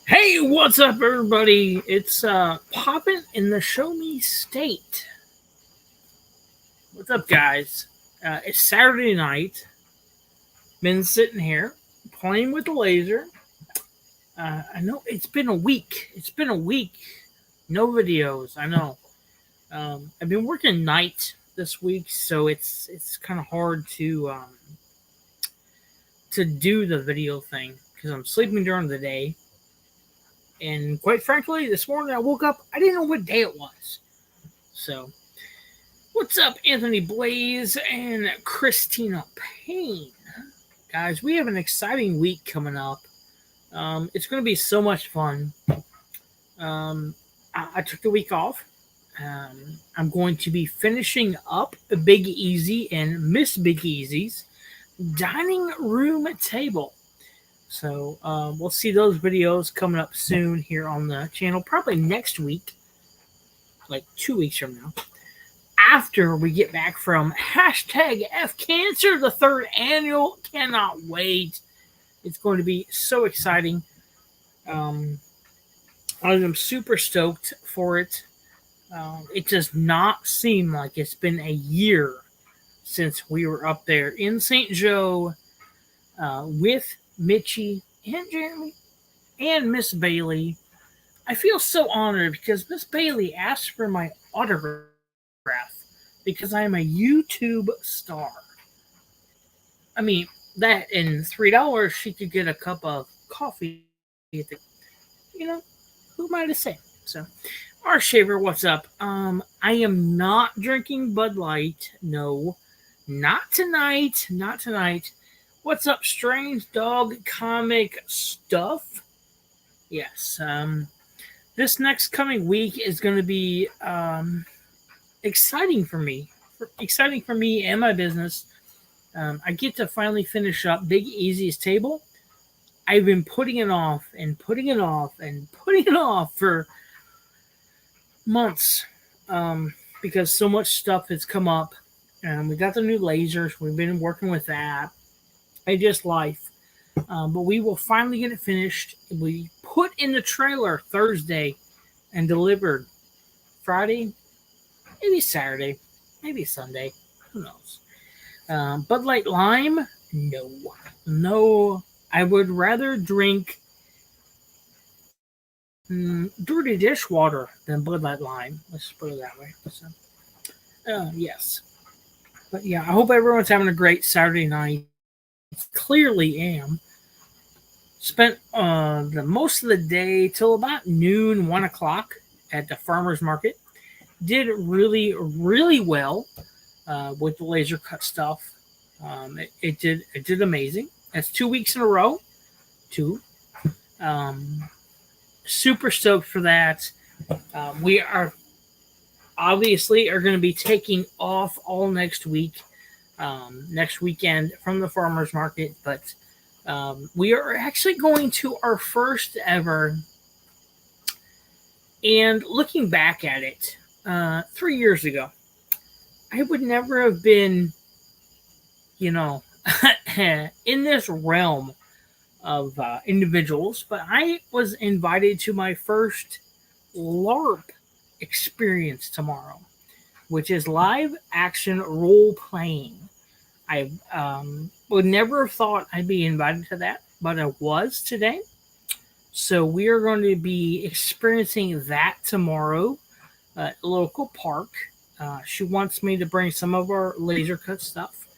Hey, what's up, everybody? It's Poppin' in the Show Me State. What's up, guys? It's Saturday night. Been sitting here playing with the laser. I know it's been a week. It's been a week. No videos. I know. I've been working night this week, so it's kind of hard to do the video thing because I'm sleeping during the day. And quite frankly, this morning I woke up. I didn't know what day it was. So what's up, Anthony Blaze and Christina Payne? Guys, we have an exciting week coming up. It's going to be so much fun. I took the week off. I'm going to be finishing up Big Easy and Miss Big Easy's dining room table. So we'll see those videos coming up soon here on the channel, probably next week, like 2 weeks from now, after we get back from hashtag FCancer, the third annual. Cannot wait. It's going to be so exciting. I am super stoked for it. It does not seem like it's been a year since we were up there in St. Joe with Mitchie and Jeremy and Miss Bailey. I feel so honored because Miss Bailey asked for my autograph because I am a YouTube star. I mean, that and $3 she could get a cup of coffee. You know, who might have said? So, our shaver, what's up? I am not drinking Bud Light. No, not tonight. Not tonight. What's up, Strange Dog Comic Stuff? Yes. This next coming week is going to be exciting for me. Exciting for me and my business. I get to finally finish up Big Easy's table. I've been putting it off and putting it off and putting it off for months because so much stuff has come up. We got the new lasers. We've been working with that. Just life. But we will finally get it finished. We put in the trailer Thursday and delivered Friday, maybe Saturday, maybe Sunday. Who knows? Bud Light Lime? No. No. I would rather drink dirty dishwater than Bud Light Lime. Let's put it that way. So, yes. But yeah, I hope everyone's having a great Saturday night. Clearly am. Spent the most of the day till about noon, 1 o'clock at the farmer's market. Did really, really well with the laser cut stuff. It did amazing. That's 2 weeks in a row. Super stoked for that. We are obviously going to be taking off all next week. Next weekend from the farmer's market, but we are actually going to our first ever. And looking back at it, 3 years ago, I would never have been, in this realm of individuals, but I was invited to my first LARP experience tomorrow, which is live action role playing. I would never have thought I'd be invited to that, but I was today. So we are going to be experiencing that tomorrow at a local park. She wants me to bring some of our laser cut stuff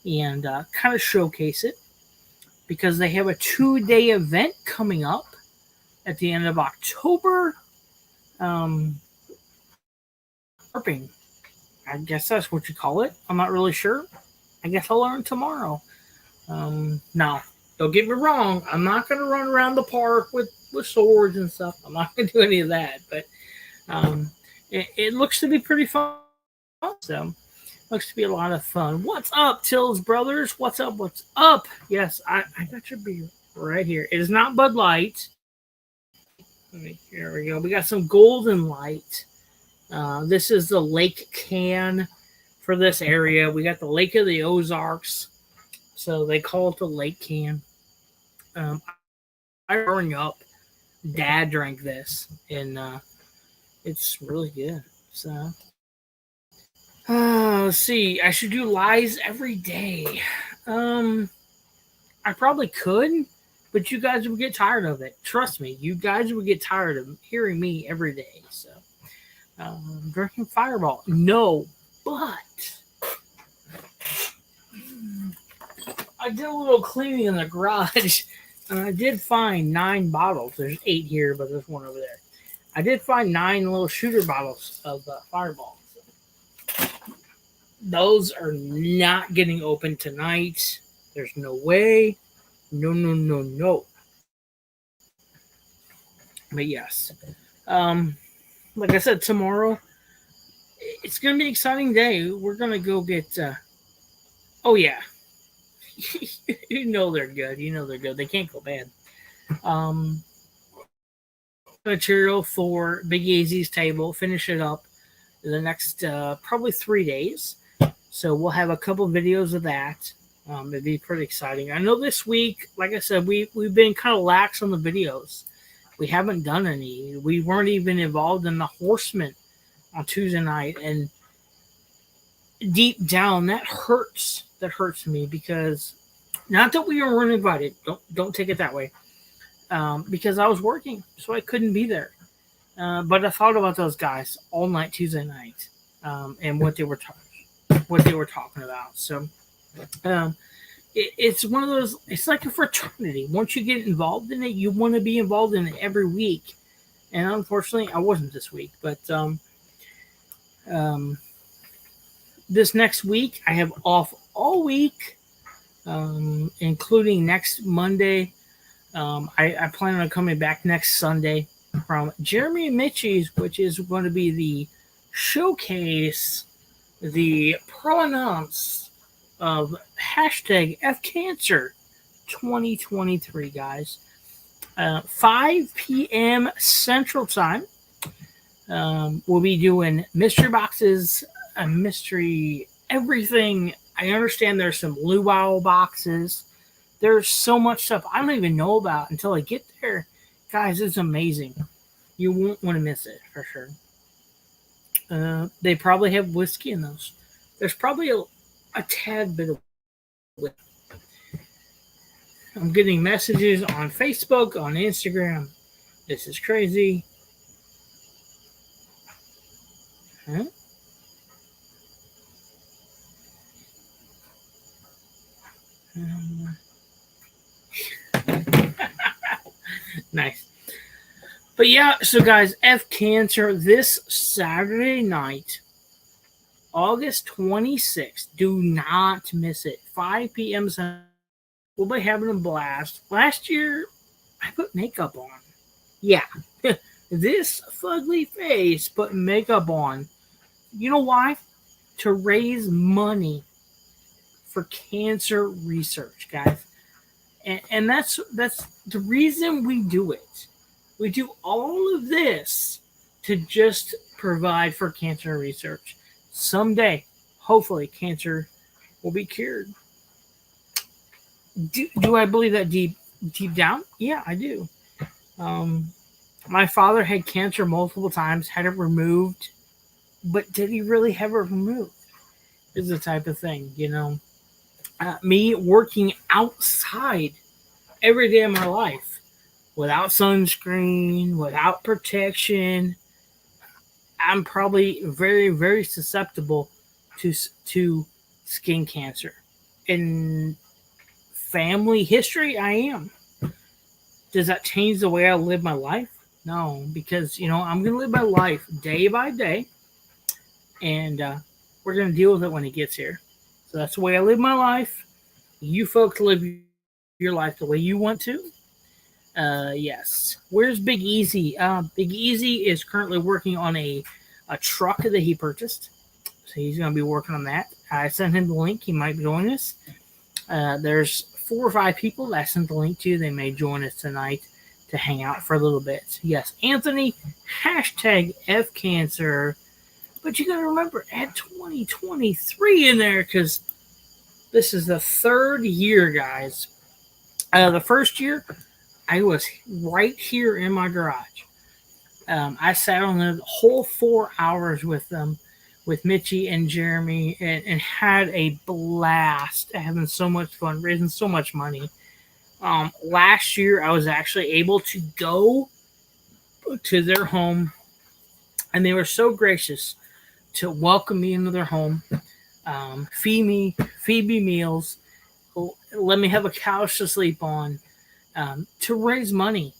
and kind of showcase it because they have a 2-day event coming up at the end of October. LARPing. I guess that's what you call it. I'm not really sure. I guess I'll learn tomorrow. Now, don't get me wrong. I'm not going to run around the park with swords and stuff. I'm not going to do any of that. But it looks to be pretty fun. So, looks to be a lot of fun. What's up, Tills Brothers? What's up? What's up? Yes, I got your beer right here. It is not Bud Light. Here we go. We got some Golden Light. This is the lake can for this area. We got the Lake of the Ozarks, so they call it the lake can. I burn up Dad drank this, and it's really good. So, let's see. I should do lies every day. Um, I probably could, but you guys would get tired of it. Trust me, you guys would get tired of hearing me every day. So, drinking Fireball, no, but I did a little cleaning in the garage, and I did find 9 bottles. There's 8 here, but there's one over there. I did find 9 little shooter bottles of Fireball. Those are not getting opened tonight. There's no way. No, no, no, no. But yes. Like I said, tomorrow, it's going to be an exciting day. We're going to go get... oh, yeah. You know they're good. You know they're good. They can't go bad. Material for Big Easy's table. Finish it up in the next probably 3 days. So we'll have a couple videos of that. It'd be pretty exciting. I know this week, like I said, we've been kind of lax on the videos. We haven't done any. We weren't even involved in the Horseman on Tuesday night, and deep down that hurts. That hurts me because not that we weren't invited. Don't take it that way. Because I was working, so I couldn't be there. But I thought about those guys all night Tuesday night, and what they were talking about. So it's one of those. It's like a fraternity. Once you get involved in it, you want to be involved in it every week. And unfortunately, I wasn't this week. But this next week, I have off all week, including next Monday. I plan on coming back next Sunday from Jeremy and Mitchie's, which is going to be the showcase, the provenance of hashtag FCancer 2023, guys. 5 p.m. Central Time. We'll be doing mystery boxes, mystery everything. I understand there's some luau boxes. There's so much stuff I don't even know about until I get there. Guys, it's amazing. You won't want to miss it, for sure. They probably have whiskey in those. There's probably a tad bit of whiskey. I'm getting messages on Facebook, on Instagram. This is crazy. Huh? Nice. But yeah, so guys, FCancer this Saturday night, August 26th. Do not miss it. 5 p.m. We'll be having a blast. Last year, I put makeup on. Yeah. This fugly face put makeup on. You know why? To raise money for cancer research, guys. And that's the reason we do it. We do all of this to just provide for cancer research. Someday, hopefully, cancer will be cured. Do I believe that deep down? Yeah, I do. My father had cancer multiple times, had it removed, but did he really have it removed? Is the type of thing, you know. Me working outside every day of my life without sunscreen, without protection, I'm probably very, very susceptible to skin cancer. In family history, I am. Does that change the way I live my life? No, because, I'm going to live my life day by day, and we're going to deal with it when it gets here. So that's the way I live my life. You folks live your life the way you want to. Yes. Where's Big Easy? Big Easy is currently working on a truck that he purchased. So he's going to be working on that. I sent him the link. He might join us. There's 4 or 5 people that I sent the link to. They may join us tonight to hang out for a little bit. Yes, Anthony, hashtag FCancer. But you got to remember, add 2023 in there because this is the 3rd year, guys. The first year, I was right here in my garage. I sat on the whole 4 hours with them, with Mitchie and Jeremy, and had a blast, having so much fun, raising so much money. Last year, I was actually able to go to their home, and they were so gracious to welcome me into their home, feed me meals, let me have a couch to sleep on, to raise money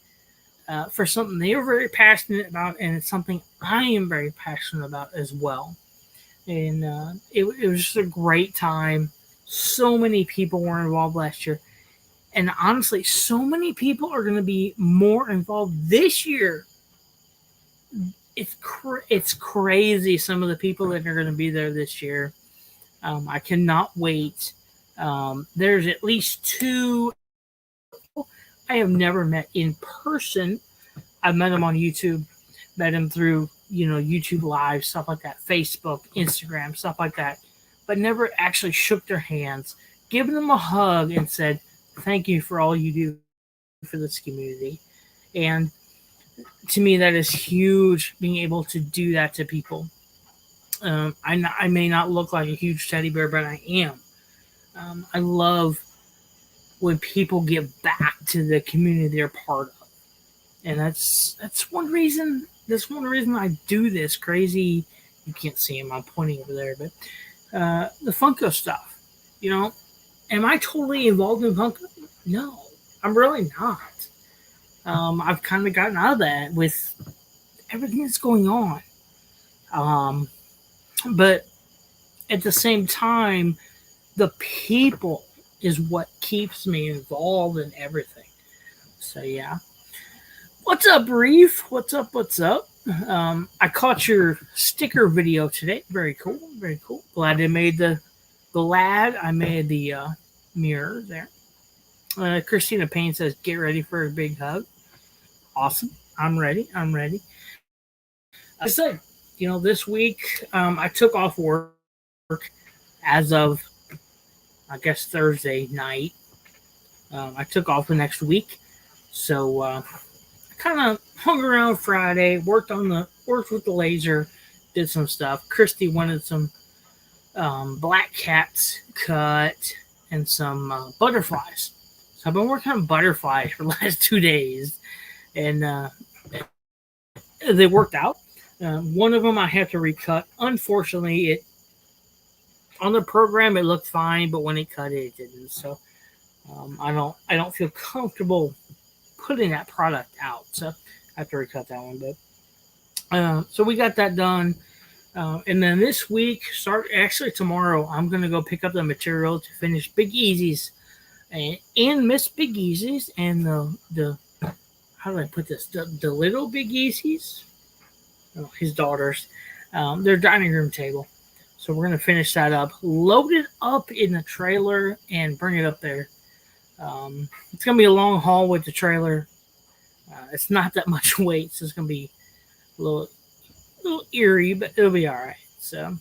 for something they were very passionate about, and it's something I am very passionate about as well. And it was just a great time. So many people were involved last year, and honestly, so many people are going to be more involved this year. It's crazy. Some of the people that are going to be there this year. I cannot wait. There's at least two I have never met in person. I've met them on YouTube, met them through YouTube Live, stuff like that, Facebook, Instagram, stuff like that, but never actually shook their hands, given them a hug, and said, "Thank you for all you do for this community." And to me, that is huge. Being able to do that to people. I may not look like a huge teddy bear, but I am. I love when people give back to the community they're part of, and that's one reason. That's one reason I do this crazy. You can't see him. I'm pointing over there, but the Funko stuff. Am I totally involved in Funko? No, I'm really not. I've kind of gotten out of that with everything that's going on. But at the same time, the people is what keeps me involved in everything. So yeah. What's up, Reef? What's up? What's up? I caught your sticker video today. Very cool. Very cool. Glad I made the mirror there. Christina Payne says, "Get ready for a big hug." Awesome. I'm ready. I'm ready. I said, this week I took off work as of, I guess, Thursday night. I took off the next week, so I kind of hung around Friday, worked with the laser, did some stuff. Christy wanted some black cats cut and some butterflies. So I've been working on butterflies for the last 2 days, and they worked out. One of them I had to recut. Unfortunately, on the program it looked fine, but when it cut it didn't. So I don't feel comfortable putting that product out. So I have to recut that one. But so we got that done. And then this week, tomorrow, I'm going to go pick up the material to finish Big Easy's and Miss Big Easy's and the how do I put this? The little Big Easy's, his daughters, their dining room table. So we're going to finish that up, load it up in the trailer, and bring it up there. It's going to be a long haul with the trailer. It's not that much weight, so it's going to be a little eerie, but it'll be all right. So,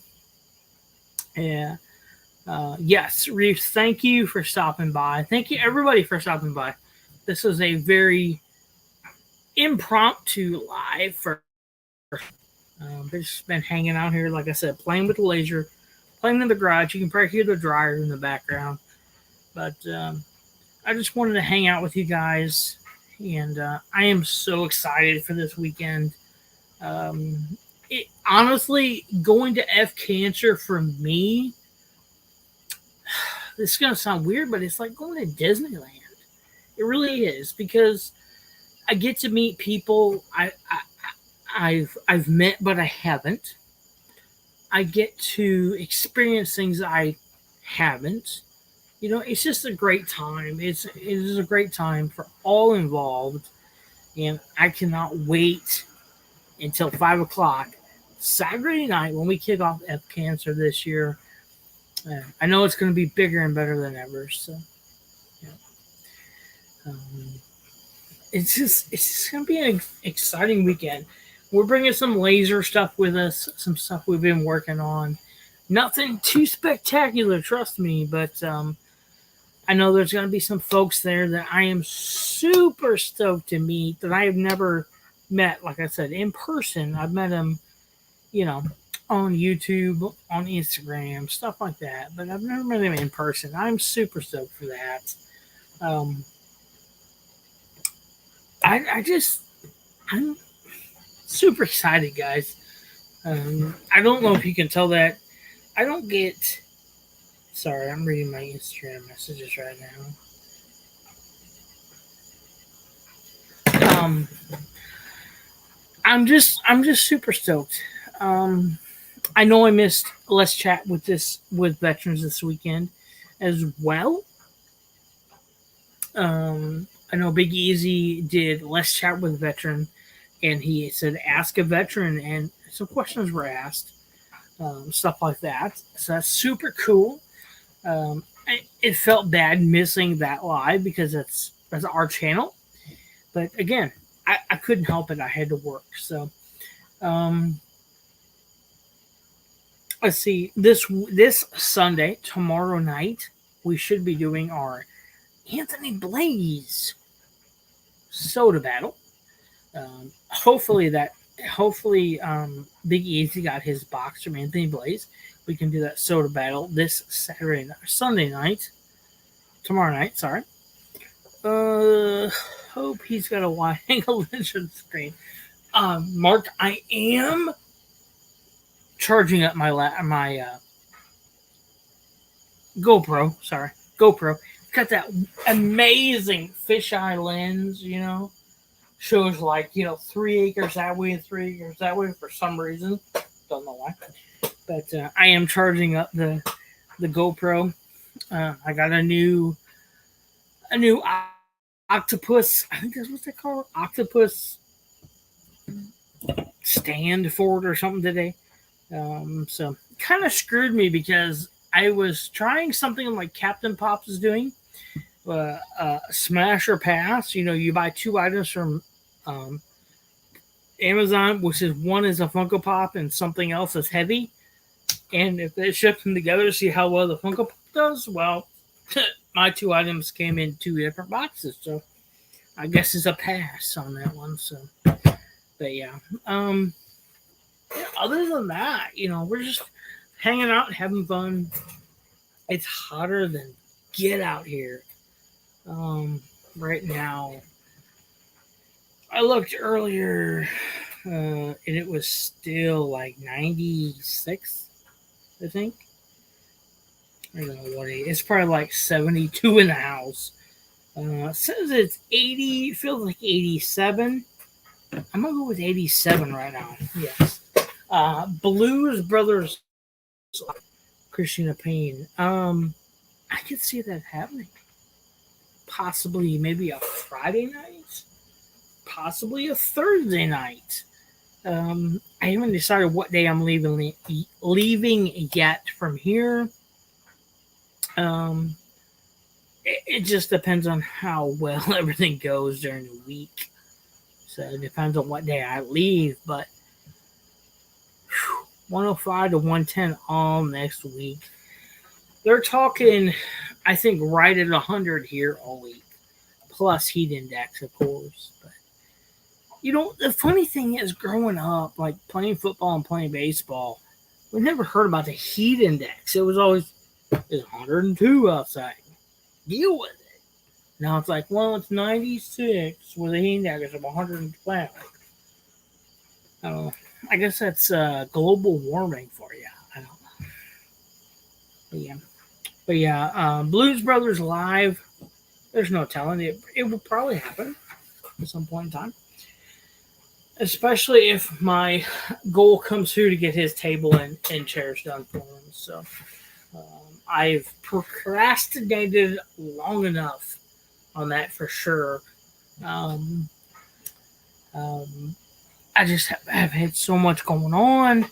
yeah. Yes, Reef, thank you for stopping by. Thank you, everybody, for stopping by. This was a very impromptu live for just been hanging out here, like I said, playing with the laser, playing in the garage. You can probably hear the dryer in the background. But I just wanted to hang out with you guys, and I am so excited for this weekend. Honestly, going to F Cancer for me, this is going to sound weird, but it's like going to Disneyland. It really is, because I get to meet people I've met, but I haven't. I get to experience things I haven't. It's just a great time. It is a great time for all involved, and I cannot wait until 5 o'clock Saturday night when we kick off F Cancer this year. I know it's going to be bigger and better than ever. So, it's just going to be an exciting weekend. We're bringing some laser stuff with us, some stuff we've been working on. Nothing too spectacular, trust me, but I know there's going to be some folks there that I am super stoked to meet that I have never met. Like I said, in person, I've met them, you know, on YouTube, on Instagram, stuff like that. But I've never met them in person. I'm super stoked for that. Um, I'm super excited, guys. I don't know if you can tell that. I don't get. Sorry, I'm reading my Instagram messages right now. I'm just super stoked. I know I missed Let's Chat with veterans this weekend as well. I know Big Easy did Let's Chat with Veteran, and he said ask a veteran, and some questions were asked, stuff like that. So that's super cool. It felt bad missing that live because that's our channel, but again, I couldn't help it. I had to work. So let's see, this Sunday, tomorrow night, we should be doing our Anthony Blaze soda battle. Hopefully Big Easy got his box from Anthony Blaze. We can do that soda battle this Sunday night, tomorrow night. Sorry. Hope he's got a wide angle vision screen. Mark, I am charging up my GoPro. Sorry, GoPro. It's got that amazing fisheye lens. Shows like 3 acres that way and 3 acres that way for some reason. Don't know why. But I am charging up the GoPro. I got a new octopus. I think that's what they call it. Octopus stand for it or something today. So kind of screwed me because I was trying something like Captain Pops is doing. Smash or pass. You buy 2 items from Amazon, which is one is a Funko Pop and something else is heavy. And if they ship them together to see how well the Funko Pop does, well, my 2 items came in 2 different boxes. So I guess it's a pass on that one. So, but yeah. Other than that, we're just hanging out and having fun. It's hotter than get out here. Right now, I looked earlier, and it was still like 96, I think. I don't know what it's probably like 72 in the house. It says it's 80, feels like 87. I'm gonna go with 87 right now. Yes. Blues Brothers, Christina Payne. I could see that happening. Possibly maybe a Friday night, possibly a Thursday night. I haven't decided what day I'm leaving yet from here. It just depends on how well everything goes during the week. So it depends on what day I leave. But 105 to 110 all next week. They're talking, I think, right at 100 here all week. Plus heat index, of course. But, the funny thing is, growing up, like playing football and playing baseball, we never heard about the heat index. It was always, it's 102 outside. Deal with it. Now it's like, well, it's 96 with a heat index of 112. I don't know. I guess that's global warming for you. I don't know. But yeah, Blues Brothers live. There's no telling it. It will probably happen at some point in time. Especially if my goal comes through to get his table and chairs done for him. So I've procrastinated long enough on that for sure. I just have had so much going on.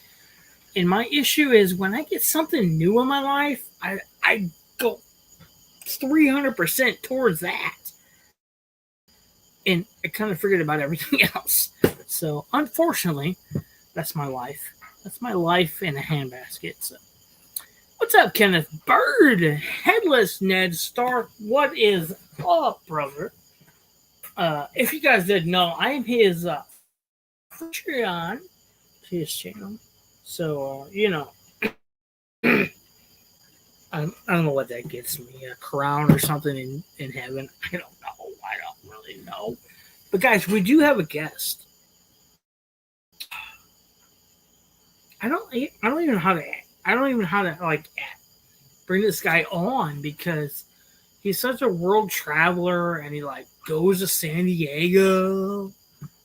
And my issue is when I get something new in my life, I go 300% towards that. And I kind of forget about everything else. So, unfortunately, that's my life. That's my life in a handbasket. So, What's up, Kenneth Bird? Headless Ned Stark. What is up, brother? If you guys didn't know, I am his Patreon to his channel. So, I don't know what that gets me. A crown or something in heaven. I don't know. I don't really know. But guys, we do have a guest. I don't even know how to like bring this guy on because he's such a world traveler and he like goes to San Diego.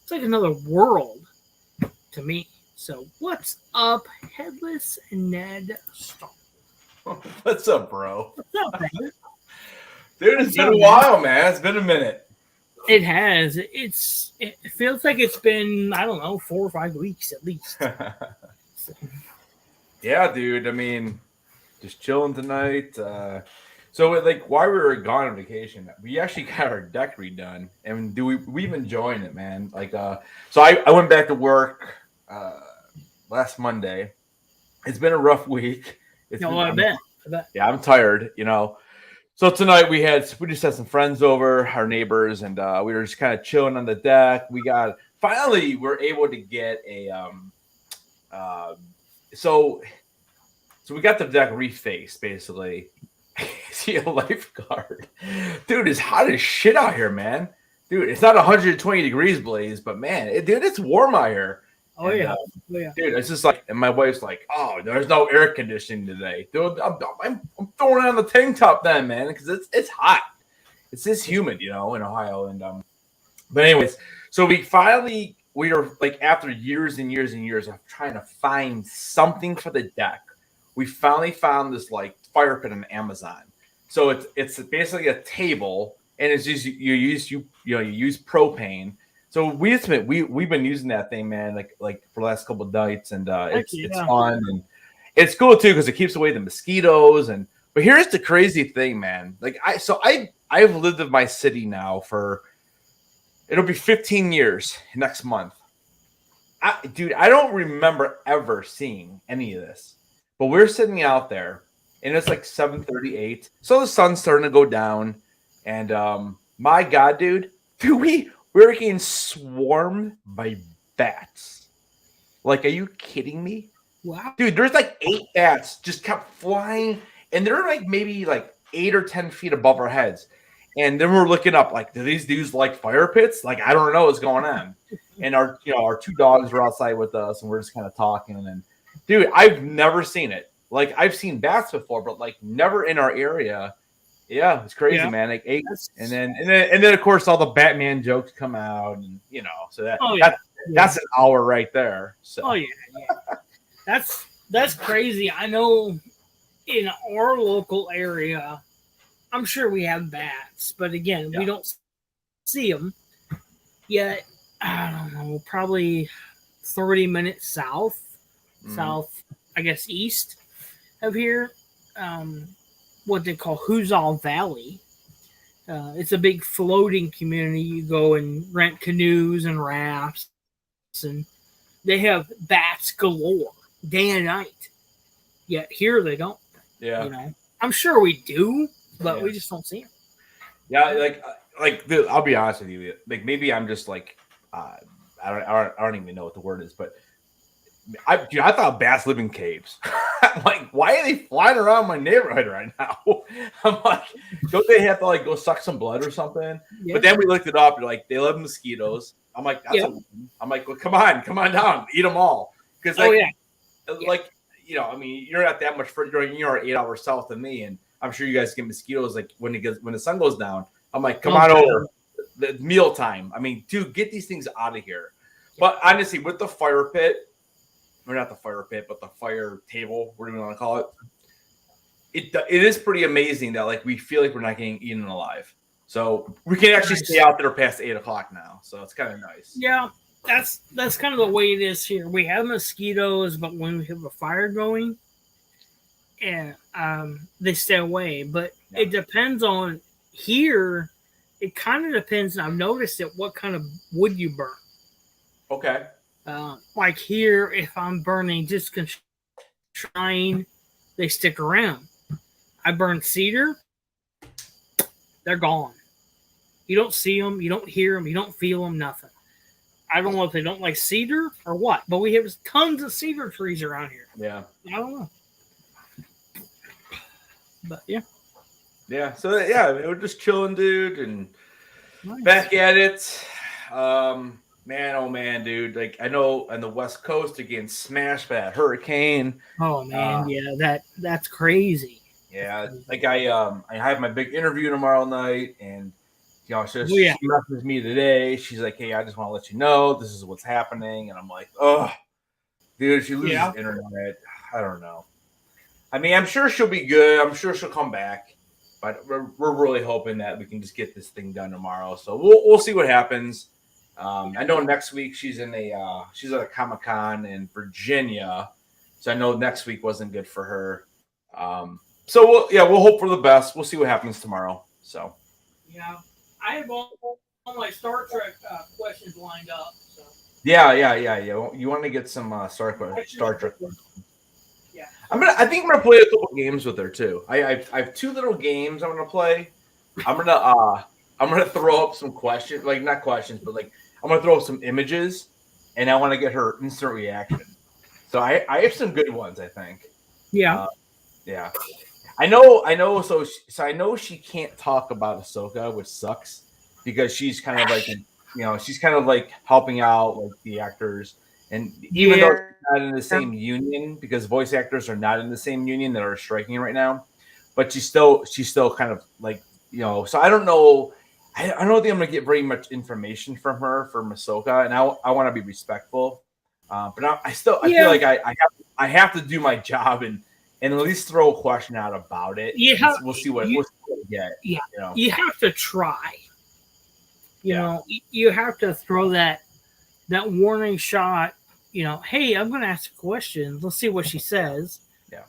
It's like another world to me. So what's up, Headless Ned Stark? What's up, bro? What's up, brother? Dude, it's been a while, man. It's been a minute. It has. It feels like it's been, I don't know, 4 or 5 weeks at least. So. Yeah, dude. I mean, just chilling tonight. So, like, while we were gone on vacation, we actually got our deck redone, and we've been enjoying it, man. Like, so I went back to work last Monday. It's been a rough week. I bet. Yeah, I'm tired. So tonight we just had some friends over, our neighbors, and we were just kind of chilling on the deck. We're able to get a so we got the deck refaced basically. See a lifeguard, dude. It's hot as shit out here, man. Dude, it's not 120 degrees, Blaze, but man, it's warm out here. Oh, yeah. Dude, it's just like, and my wife's like, "Oh, there's no air conditioning today, dude. I'm throwing on the tank top then, man, because it's hot. It's this humid, in Ohio." And but anyways, so we were like, after years and years and years of trying to find something for the deck, we finally found this like fire pit on Amazon. So it's basically a table, and it's just you use propane. So we've been using that thing, man, like for the last couple of nights, and it's fun and it's cool too because it keeps away the mosquitoes. But here's the crazy thing, man. Like I've lived in my city now it'll be 15 years next month. Dude, I don't remember ever seeing any of this. But we're sitting out there, and it's like 7:38, so the sun's starting to go down, and my God, dude, we're getting swarmed by bats. Like, are you kidding me? Wow. Dude, there's like 8 bats just kept flying, and they're like maybe like 8 or 10 feet above our heads. And then we're looking up, like, do these dudes like fire pits? Like, I don't know what's going on. And our 2 dogs were outside with us, and we're just kind of talking. And dude, I've never seen it. Like, I've seen bats before, but like never in our area. Yeah, it's crazy, man. Like 8, and then of course all the Batman jokes come out, and so that's an hour right there. So that's crazy. I know in our local area, I'm sure we have bats, but again, we don't see them yet. I don't know, probably 30 minutes south, I guess east of here. What they call Hoozall Valley. It's a big floating community. You go and rent canoes and rafts, and they have bats galore day and night. Yet here they don't. Yeah, I'm sure we do, but we just don't see them. Yeah, like dude, I'll be honest with you. Like, maybe I'm just like I don't even know what the word is, but I thought bats live in caves. I'm like, why are they flying around my neighborhood right now? I'm like, don't they have to like go suck some blood or something? Yeah. But then we looked it up, and like, they love mosquitoes. I'm like, I'm like, well, come on down, eat them all. Because like, I mean, you're not that much further. You're 8 hours south of me, and I'm sure you guys get mosquitoes like when the sun goes down. I'm like, come on over. The meal time. I mean, dude, get these things out of here. But honestly, with the fire pit, or not the fire pit, but the fire table, whatever you want to call it, it is pretty amazing that like we feel like we're not getting eaten alive. So we can actually stay out there past 8 o'clock now. So it's kind of nice. Yeah, that's kind of the way it is here. We have mosquitoes, but when we have a fire going, and they stay away. But it depends on here. It kind of depends. I've noticed it. What kind of wood you burn? Okay. Like here, if I'm burning just trying they stick around. I burn cedar, they're gone. You don't see them, you don't hear them, you don't feel them, nothing. I don't know if they don't like cedar or what, but we have tons of cedar trees around here. Yeah. I don't know. But yeah. Yeah. So we're just chilling, dude, and Nice. back at it. Man, oh man, dude. Like I know on the West Coast again, smashed by that hurricane. Oh man, yeah, that's crazy. Yeah, like I have my big interview tomorrow night, and she messaged me today. She's like, "Hey, I just want to let you know this is what's happening," and I'm like, "Oh, dude, she loses internet. I don't know. I mean, I'm sure she'll be good. I'm sure she'll come back, but we're really hoping that we can just get this thing done tomorrow. So we'll see what happens. I know next week she's at a Comic-Con in Virginia, so I know next week wasn't good for her. So we'll hope for the best. We'll see what happens tomorrow. So yeah, I have all my Star Trek questions lined up. So yeah. You want to get some Star Trek? Yeah, I think I'm gonna play a couple games with her too. I have two little games I'm gonna play. I'm gonna throw up some questions, like not questions, but like I'm gonna throw up some images, and I want to get her instant reaction. So I have some good ones, I think. Yeah. Yeah. I know. So I know she can't talk about Ahsoka, which sucks because she's kind of like, she's kind of like helping out like the actors, and even though she's not in the same union, because voice actors are not in the same union that are striking right now, but she's still kind of like, So I don't know. I don't think I'm gonna get very much information from her for Ahsoka, and I want to be respectful, but I feel like I have to do my job and at least throw a question out about it. We'll see what we get. Yeah, you have to try. You have to throw that warning shot. Hey, I'm going to ask a question. Let's see what she says. Yeah,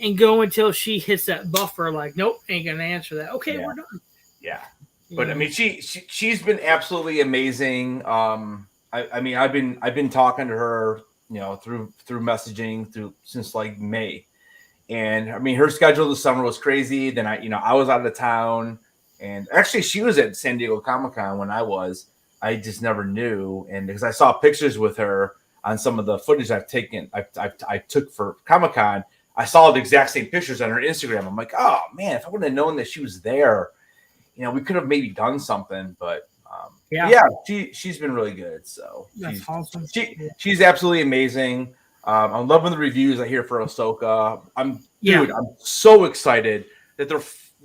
and go until she hits that buffer. Like, nope, ain't going to answer that. Okay, we're done. Yeah, but I mean, she's been absolutely amazing. I mean, I've been talking to her, through messaging since like May. And I mean, her schedule this summer was crazy. Then I was out of town, and actually, she was at San Diego Comic-Con when I just never knew. And because I saw pictures with her on some of the footage I took for Comic-Con, I saw the exact same pictures on her Instagram. I'm like, oh man, if I would have known that she was there, we could have maybe done something. But she's been really good. So that's awesome. She's absolutely amazing. I'm loving the reviews I hear for Ahsoka. I'm so excited that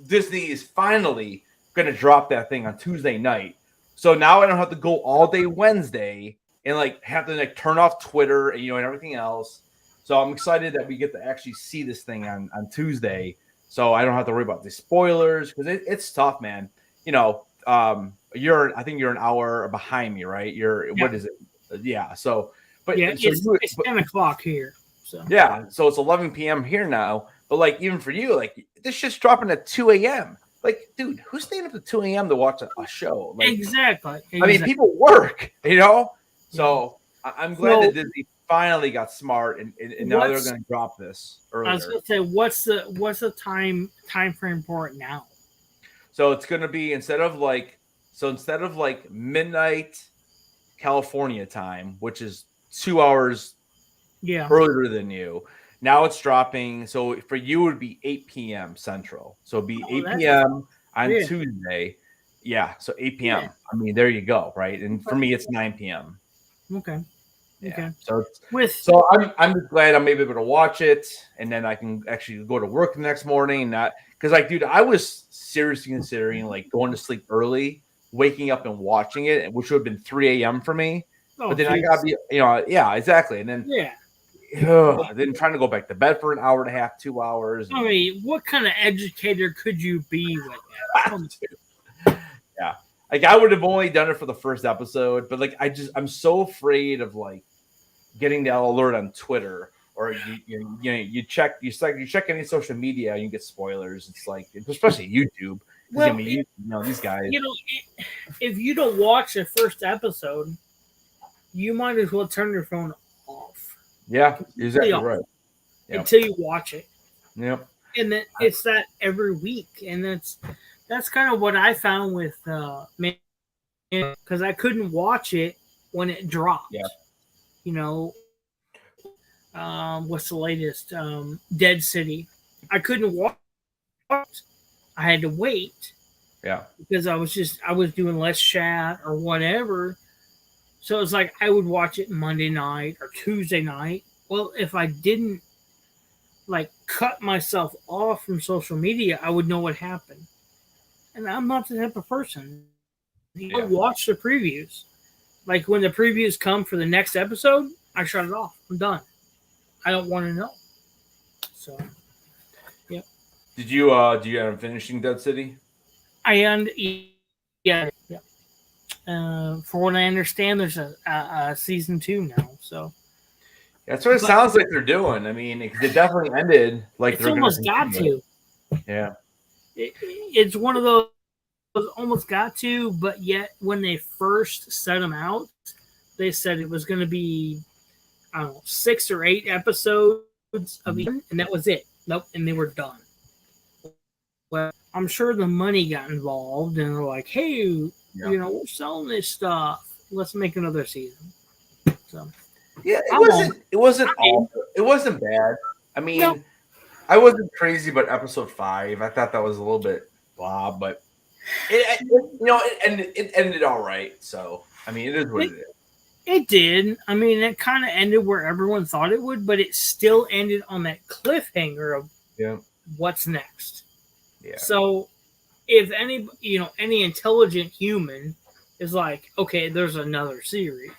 Disney is finally going to drop that thing on Tuesday night. So now I don't have to go all day Wednesday and like have to like turn off Twitter and and everything else. So I'm excited that we get to actually see this thing on Tuesday. So I don't have to worry about the spoilers because it's tough, man. I think you're an hour behind me, right? What is it? Yeah. So. But it's 10 o'clock here. So so it's 11 p.m. here now. But like even for you, like this shit's dropping at 2 a.m. Like, dude, who's staying up at 2 a.m. to watch a show? Like, exactly. I mean, people work, So I'm glad that Disney finally got smart and now they're going to drop this earlier. I was going to say, what's the time frame for it now? So it's going to be instead of like midnight California time, which is 2 hours earlier than you. Now it's dropping. So for you, it would be 8 p.m. Central. So it'd be 8 p.m. on Tuesday. Yeah. So 8 p.m. Yeah. I mean, there you go. Right. And for me, it's 9 p.m. Okay. Yeah. Okay. So I'm just glad I'm able to watch it. And then I can actually go to work the next morning. Because like, dude, I was seriously considering like going to sleep early, waking up and watching it, which would have been 3 a.m. for me. But then I gotta be, exactly. And then, then trying to go back to bed for an hour and a half, 2 hours. I mean, what kind of educator could you be with that? Yeah, like I would have only done it for the first episode, but like I'm so afraid of like getting that alert on Twitter or you check any social media and you get spoilers. It's like, especially YouTube. Well, I mean, these guys. If you don't watch the first episode, you might as well turn your phone off. Yeah, exactly right. Until you watch it. Yep. And then it's that every week, and that's kind of what I found with because I couldn't watch it when it Yeah. dropped. You know, what's the latest? Dead City. I couldn't watch it. I had to wait Yeah. because I was doing less chat or whatever. So it's like I would watch it Monday night or Tuesday night. Well, if I didn't like cut myself off from social media, I would know what happened. And I'm not the type of person. You Yeah. don't watch the previews. Like when the previews come for the next episode, I shut it off. I'm done. I don't want to know. So, yep. Do you end up finishing Dead City? I yeah. For what I understand, there's a season 2 now. So That's what it but sounds like they're doing. I mean, it definitely ended like it's they're going to almost got continue to. it. Yeah. It's one of those almost got to, but yet when they first set them out, they said it was going to be I don't know 6 or 8 episodes of each, and that was it. Nope, and they were done. Well, I'm sure the money got involved, and they're like, "Hey, we're selling this stuff. Let's make another season." So Yeah, I'm on. it wasn't awful. It wasn't bad. I mean, No, I wasn't crazy about episode 5. I thought that was a little bit blah, but it ended all right. So I mean, it is what it is. it did. I mean, it kind of ended where everyone thought it would, but it still ended on that cliffhanger of Yeah. what's next. Yeah. So if any intelligent human is like, okay, there's another series,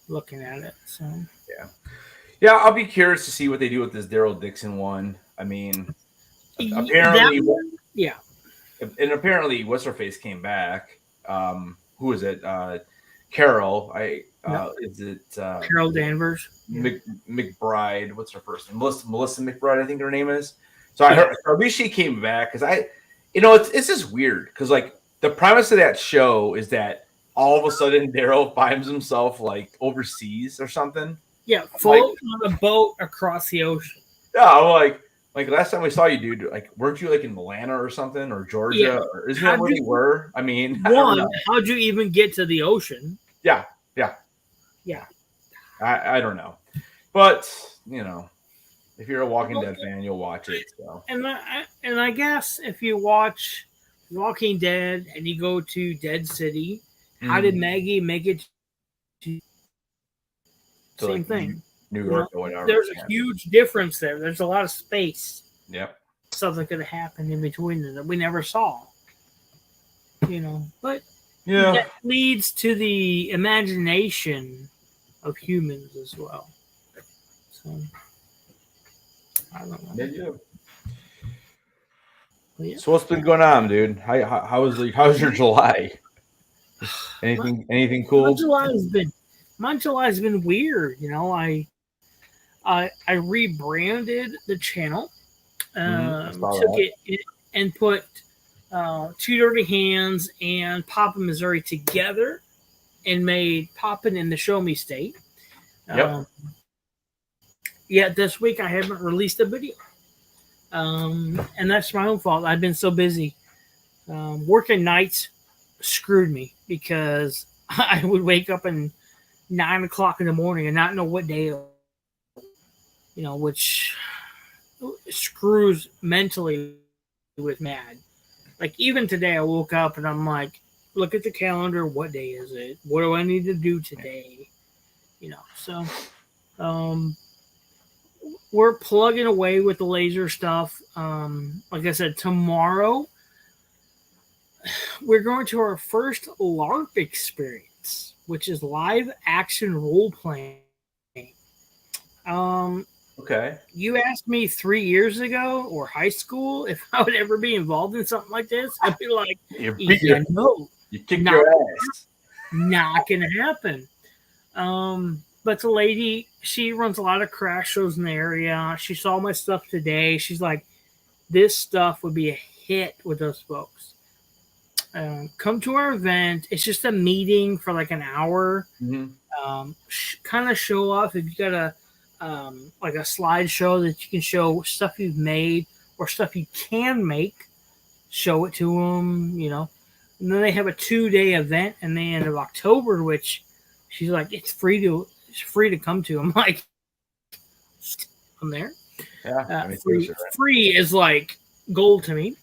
looking at it. So Yeah, I'll be curious to see what they do with this Daryl Dixon one. I mean, apparently, yeah. And apparently, what's her face came back. Who is it? Carol. Is it Carol Danvers? McBride. What's her first name? Melissa McBride, I think her name is. So I heard at least she came back because it's just weird because like the premise of that show is that all of a sudden Daryl finds himself like overseas or something. Yeah, float on a boat across the ocean. Yeah, I'm like last time we saw you, dude. Like, weren't you like in Atlanta or something or Georgia? Yeah. Or isn't that where you were? I mean, how'd you even get to the ocean? Yeah. I don't know, but if you're a Walking Dead fan, you'll watch it. So. And I guess if you watch Walking Dead and you go to Dead City, how did Maggie make it? Same thing. New York or whatever. There's a huge difference there. There's a lot of space. Yep. Something could have happened in between them that we never saw. But that leads to the imagination of humans as well. So I don't know. Yeah. So what's been going on, dude? How's your July? Anything cool? My July's been weird. I rebranded the channel, took it and put Two Dirty Hands and Poppin' Missouri together and made Poppin' in the Show Me State. Yet this week I haven't released a video. And that's my own fault. I've been so busy. Working nights screwed me because I would wake up at 9 o'clock in the morning and not know what day it was, which screws mentally with mad. Like even today I woke up and I'm like, look at the calendar. What day is it? What do I need to do today? So we're plugging away with the laser stuff. Like I said, tomorrow we're going to our first LARP experience, which is live action role playing. Okay. You asked me 3 years ago or high school if I would ever be involved in something like this. I'd be like, no, you kick your ass. Not gonna happen. But the lady, she runs a lot of craft shows in the area. She saw my stuff today. She's like, this stuff would be a hit with those folks. Come to our event. It's just a meeting for like an hour. Mm-hmm. Kind of show off if you got like a slideshow that you can show stuff you've made or stuff you can make. Show it to them, you know. And then they have a 2-day event in the end of October, which she's like, it's free to come to. I'm like, I'm there. Yeah, I mean, Free is like gold to me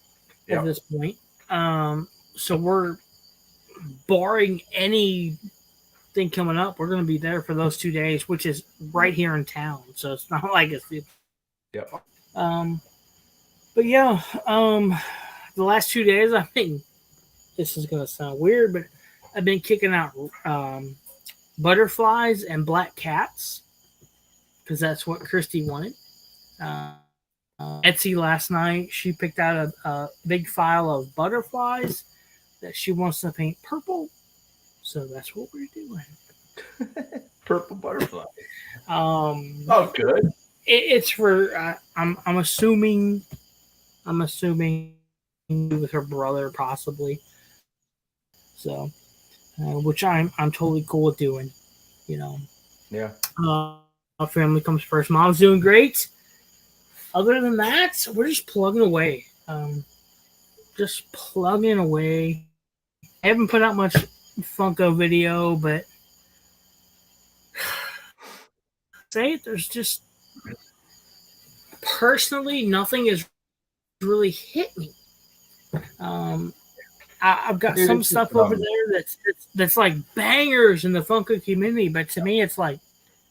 yeah. at this point. So we're barring anything coming up, we're going to be there for those 2 days, which is right here in town. So it's not like it's. Yep. But yeah, the last 2 days, I think this is going to sound weird, but I've been kicking out butterflies and black cats because that's what Christy wanted. Etsy last night, she picked out a big file of butterflies that she wants to paint purple. So that's what we're doing. Purple butterfly. Oh, good. It's for I'm assuming with her brother possibly. So, which I'm totally cool with doing. You know. Yeah. Our family comes first. Mom's doing great. Other than that, we're just plugging away. Just plugging away. I haven't put out much Funko video, but say it, there's just personally nothing has really hit me. I've got some stuff over there that's like bangers in the Funko community, but to me it's like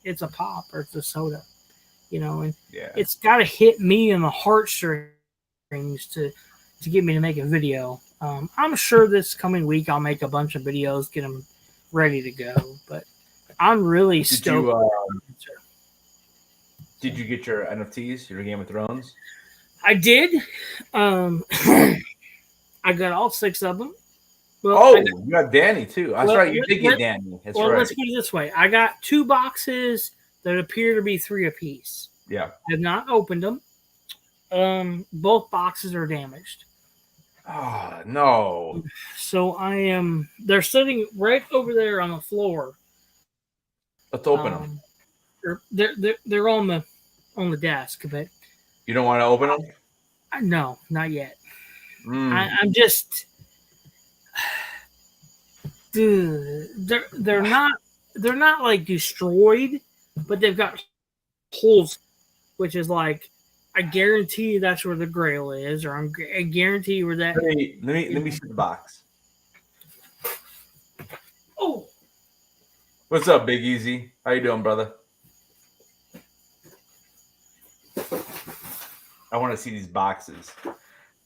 it's a pop or it's a soda, you know, and it's got to hit me in the heartstrings to get me to make a video. I'm sure this coming week I'll make a bunch of videos, get them ready to go, but I'm really stoked. Did you get your NFTs, your Game of Thrones? I did. I got all 6 of them. Well, you got Danny too. That's right. You did get Danny. That's right. Let's put it this way. I got 2 boxes that appear to be 3 apiece. Yeah. I have not opened them. Both boxes are damaged. Oh, no. So they're sitting right over there on the floor. Let's open them. They're on the desk, but you don't want to open them? No, not yet. I'm just, dude. They're not like destroyed, but they've got holes, which is like, I guarantee that's where the Grail is, or I guarantee where that. Let me see the box. Oh, what's up, Big Easy? How you doing, brother? I want to see these boxes.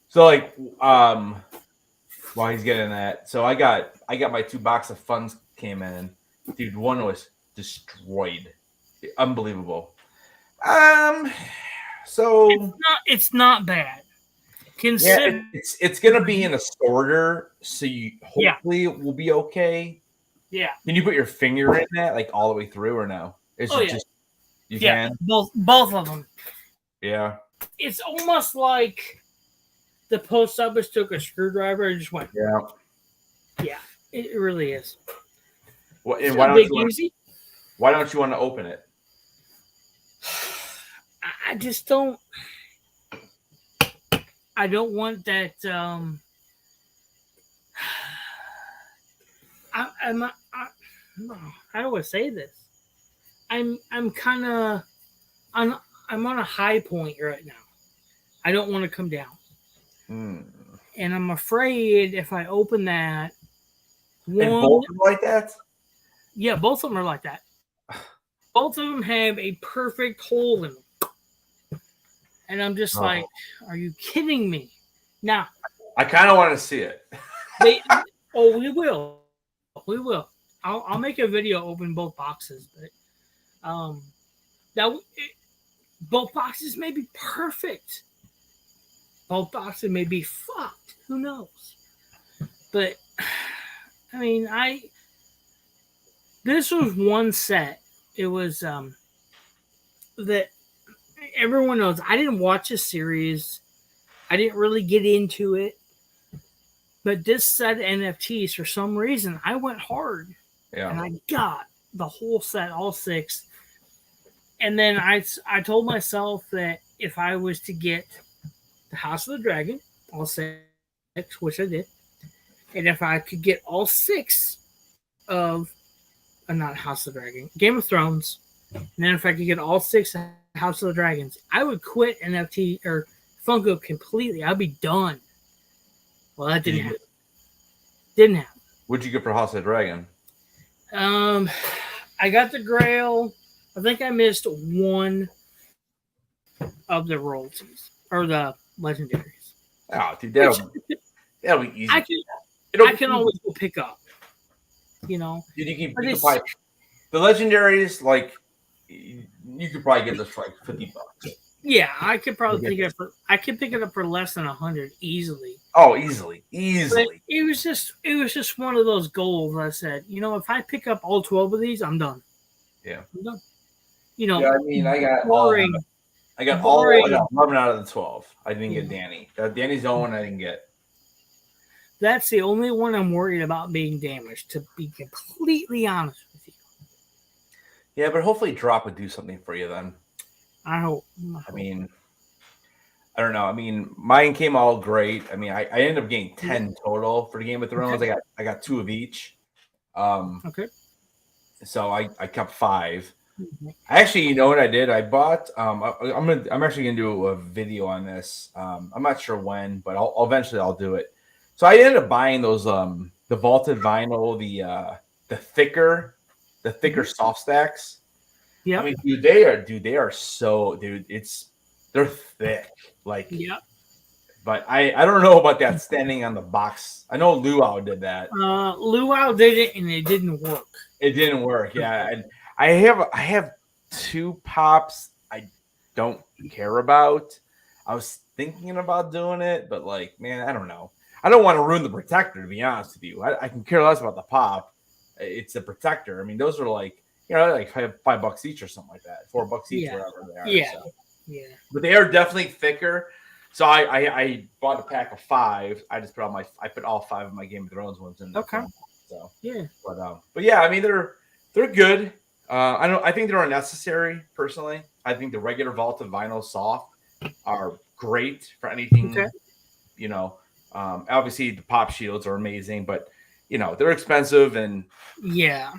So, like, while he's getting that, so I got my 2 boxes of funds came in. Dude, one was destroyed. Unbelievable. So it's not bad. It's gonna be in a sorter, so you hopefully it will be okay. Yeah. Can you put your finger in that, like all the way through, or no? Just you can both of them. Yeah. It's almost like the post office took a screwdriver and just went. Yeah. Yeah, it really is. Well, and why don't you want to open it? I just don't. I don't want that. How do I say this? I'm on a high point right now. I don't want to come down. And I'm afraid if I open that, and both of them like that? Yeah, both of them are like that. Both of them have a perfect hole in them. And I'm just like, are you kidding me? Now, I kind of want to see it. We will. We will. I'll make a video open both boxes, but both boxes may be perfect. Both boxes may be fucked. Who knows? But I mean, this was one set. It was that everyone knows. I didn't watch a series. I didn't really get into it. But this set of NFTs, for some reason, I went hard. Yeah. And I got the whole set, all 6. And then I told myself that if I was to get the House of the Dragon, all six, which I did, and if I could get all six of not House of the Dragon, Game of Thrones, and then if I could get all six House of the Dragons, I would quit NFT or Funko completely. I'd be done. Well, that didn't happen. Didn't happen. What'd you get for House of the Dragon? I got the Grail. I think I missed one of the royalties or the legendaries. Oh, dude, that'll be easy. I can always go pick up. You know, dude, you can buy the legendaries. Like, you could probably get this for like $50. Yeah, I could probably pick it up for. I could pick it up for less than 100 easily. Oh, easily. But it was just one of those goals. I said, if I pick up all 12 of these, I'm done. Yeah, I'm done. Yeah, I mean, I got boring. I got 11 out of the 12. I didn't get Danny. Danny's the only one I didn't get. That's the only one I'm worried about being damaged, to be completely honest with you. Yeah, but hopefully Drop would do something for you then. I hope. I mean, I don't know. I mean, mine came all great. I mean, I ended up getting 10 total for the Game of Thrones. Okay. I got 2 of each. Okay. So I kept 5. Actually, you know what I did? I bought. I'm actually gonna do a video on this. I'm not sure when, but I'll eventually do it. So I ended up buying those the vaulted vinyl, the thicker soft stacks. Yeah. I mean, they are so they're thick. Like, yeah. But I don't know about that standing on the box. I know Luau did that. Luau did it and it didn't work. It didn't work. Yeah. And I have 2 pops I don't care about. I was thinking about doing it, but like, man, I don't know. I don't want to ruin the protector, to be honest with you. I can care less about the pop. It's the protector. I mean, those are like, like $5 each or something like that. $4 each, whatever they are. Yeah. So. Yeah. But they are definitely thicker. So I bought a pack of 5. I just put all 5 of my Game of Thrones ones in there. Okay. So yeah. But yeah, I mean they're good. I think they're unnecessary personally. I think the regular vaulted vinyl soft are great for anything. Okay. Obviously the pop shields are amazing, but they're expensive and yeah.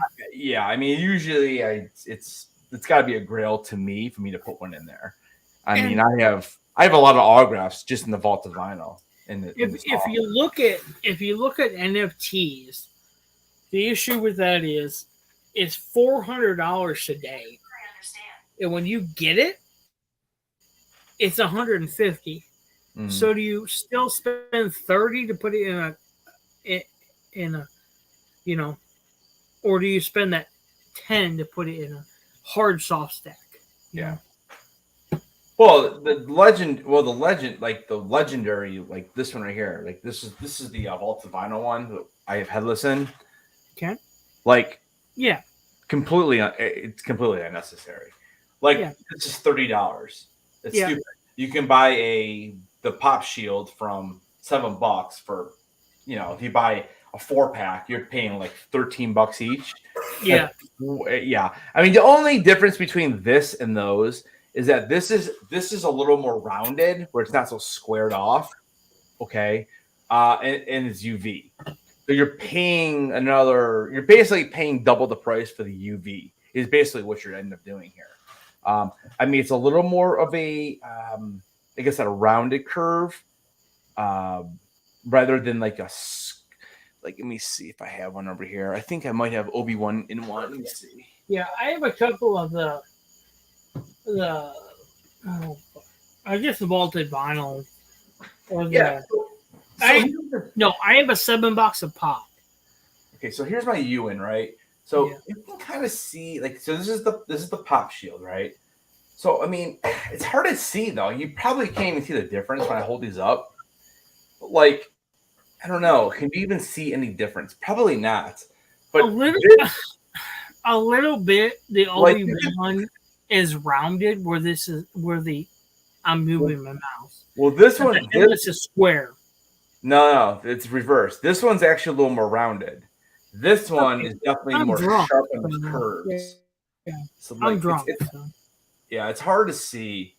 I mean usually it's got to be a grail to me for me to put one in there. I mean I have a lot of autographs just in the vaulted vinyl. If you look at NFTs, the issue with that is it's $400 today, and when you get it, it's $150. Mm-hmm. So do you still spend $30 to put it in a or do you spend that $10 to put it in a hard soft stack? Yeah. Well, the legend, like the legendary, like this one right here, like this is the vaulted vinyl one that I have headless in. Okay. Like, yeah, it's completely unnecessary. Like, this is $30. It's stupid. You can buy the pop shield from $7 for, if you buy a 4-pack, you're paying like $13 each. Yeah. Yeah. I mean, the only difference between this and those is that this is a little more rounded, where it's not so squared off. Okay. And it's UV. So you're basically paying double the price for the UV is basically what you're ending up doing here. I mean, it's a little more of a, I guess, a rounded curve, rather than like let me see if I have one over here. I think I might have Obi-Wan in one. Let me see. Yeah, I have a couple of I guess the vaulted vinyl. Or I have a $7 of pop. Okay, so here's my Ewan, right? So you can kind of see, like, so this is the pop shield, right? So I mean, it's hard to see though. You probably can't even see the difference when I hold these up. But like, I don't know. Can you even see any difference? Probably not. But a little bit. The only one is rounded, where I'm moving my mouse. Well, this is square. No, it's reversed. This one's actually a little more rounded. This one is definitely more sharp on the curves. Yeah. So I'm drunk. Yeah, it's hard to see.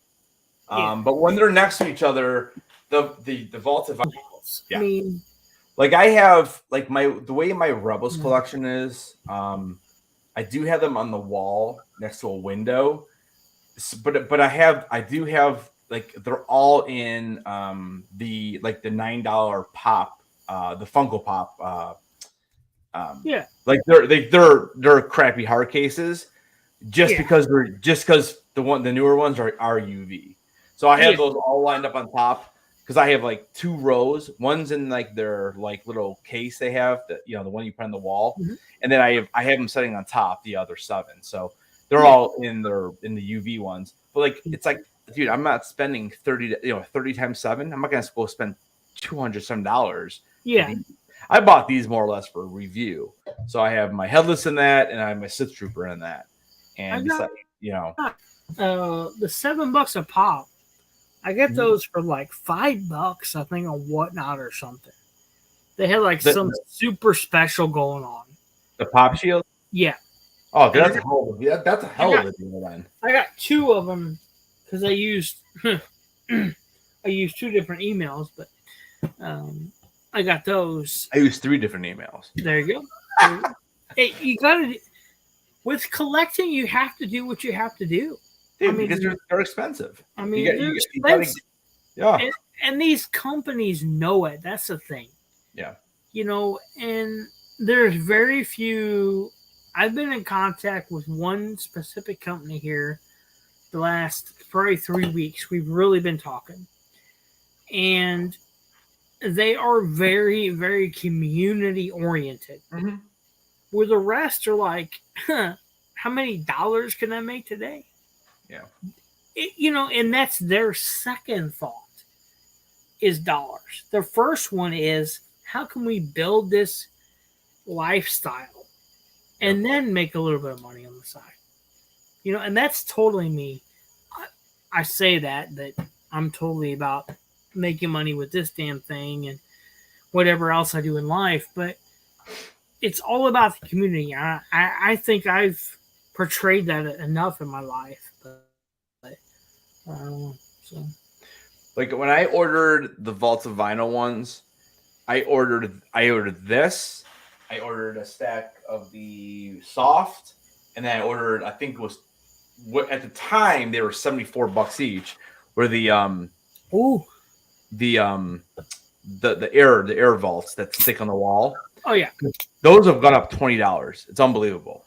Yeah. But when they're next to each other, the vault of I yeah. mean, Like I have like the way my Rebels mm, collection is, I do have them on the wall next to a window. But I do have like they're all in the like the $9 pop, the Funko Pop, yeah, like they're crappy hard cases yeah, just because the newer ones are UV. So I have yeah. those all lined up on top because I have like two rows. One's in like their like little case they have, that the one you put on the wall, Mhm. and then I have them setting on top the other seven. So they're Yeah. all in the UV ones. But like it's like, dude, I'm not spending 30 times seven. I'm not gonna go spend $200 for Yeah. these. I bought these more or less for review. So I have my headless in that, and I have my Sith Trooper in that. I And got besides, you know, the $7 a pop. I get Mhm. those for like $5, I think, on Whatnot or something. They had like the some super special going on. the pop shield. Yeah, Oh, and that's a I hell of got a deal then. I got two of them because I used I used two different emails, but I got those. I use three different emails. There you go. There you go. Hey, you gotta with collecting, you have to do what you have to do. Dude, because they're expensive. I mean, they're expensive, Yeah, and these companies know it. That's the thing. yeah. And there's very few. I've been in contact with one specific company here the last probably 3 weeks. We've really been talking, and they are very, very community oriented. Mm-hmm. Where the rest are like, how many dollars can I make today? Yeah. And that's their second thought is dollars. The first one is how can we build this lifestyle and then make a little bit of money on the side? And that's totally me. I say that I'm totally about making money with this damn thing and whatever else I do in life, but it's all about the community. I think I've portrayed that enough in my life, but I don't know. So, Like when I ordered the Vault of Vinyl ones, I ordered this. I ordered a stack of the soft, and then I think it was what at the time they were $74 each. Where the ooh, the air vaults that stick on the wall. oh yeah, Those have gone up $20. It's unbelievable.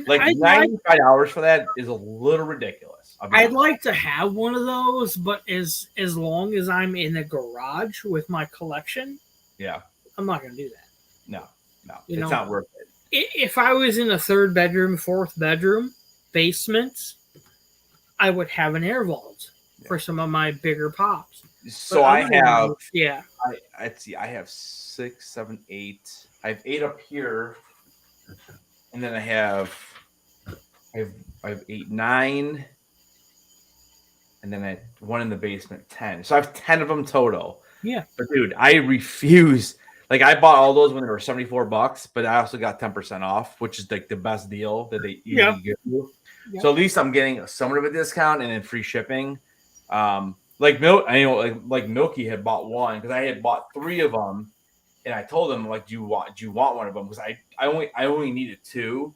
Like I'd $95 for that is a little ridiculous. I'd like to have one of those, but as long as I'm in a garage with my collection, Yeah, I'm not going to do that. no, it's not worth it. If I was in a third bedroom, fourth bedroom, basement, I would have an air vault for some of my bigger pops. So I have, yeah. Let's see, I have 6, 7, 8. I have 8 up here, and then I have 8, 9, and then I had one in the basement, 10. So I have 10 of them total. Yeah. But dude, I refuse. Like I bought all those when they were $74, but I also got 10% off, which is like the best deal that they usually give you. Yep. So at least I'm getting somewhat of a discount and then free shipping. Like Milky had bought one because I had bought 3 of them, and I told him like, do you want one of them? Because I only needed 2.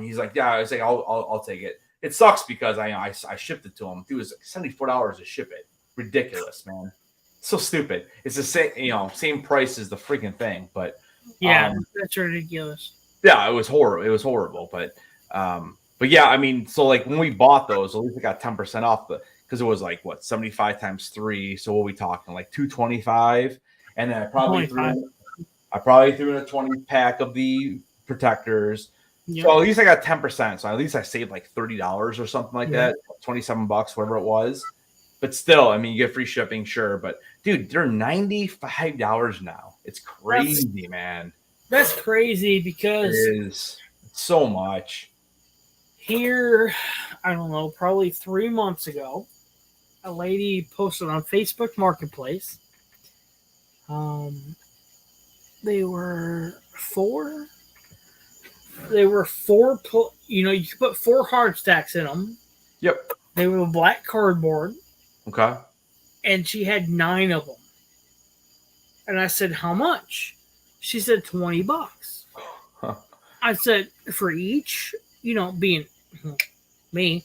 He's like, yeah. I was like, I'll take it. It sucks because I shipped it to him. It was like $74 to ship it. Ridiculous, man. So stupid. It's the same price as the freaking thing, but yeah, that's ridiculous. Yeah, it was horrible, but yeah, I mean, so like when we bought those, at least I got 10% off, because it was like what 75 times 3. So what are we talking, like 225? And then I probably threw in a 20 pack of the protectors. Yep. So at least I got 10%. So at least I saved like $30 or something like that, $27, whatever it was. But still, I mean, you get free shipping, sure. But dude, they're $95 now. It's crazy, man. That's crazy because it is so much. Here, I don't know, probably 3 months ago, a lady posted on Facebook Marketplace. They were 4. You could put 4 hard stacks in them. Yep. They were black cardboard, Okay. and she had 9 of them. And I said, "How much?" She said, $20. Huh. I said, "For each?" Being me.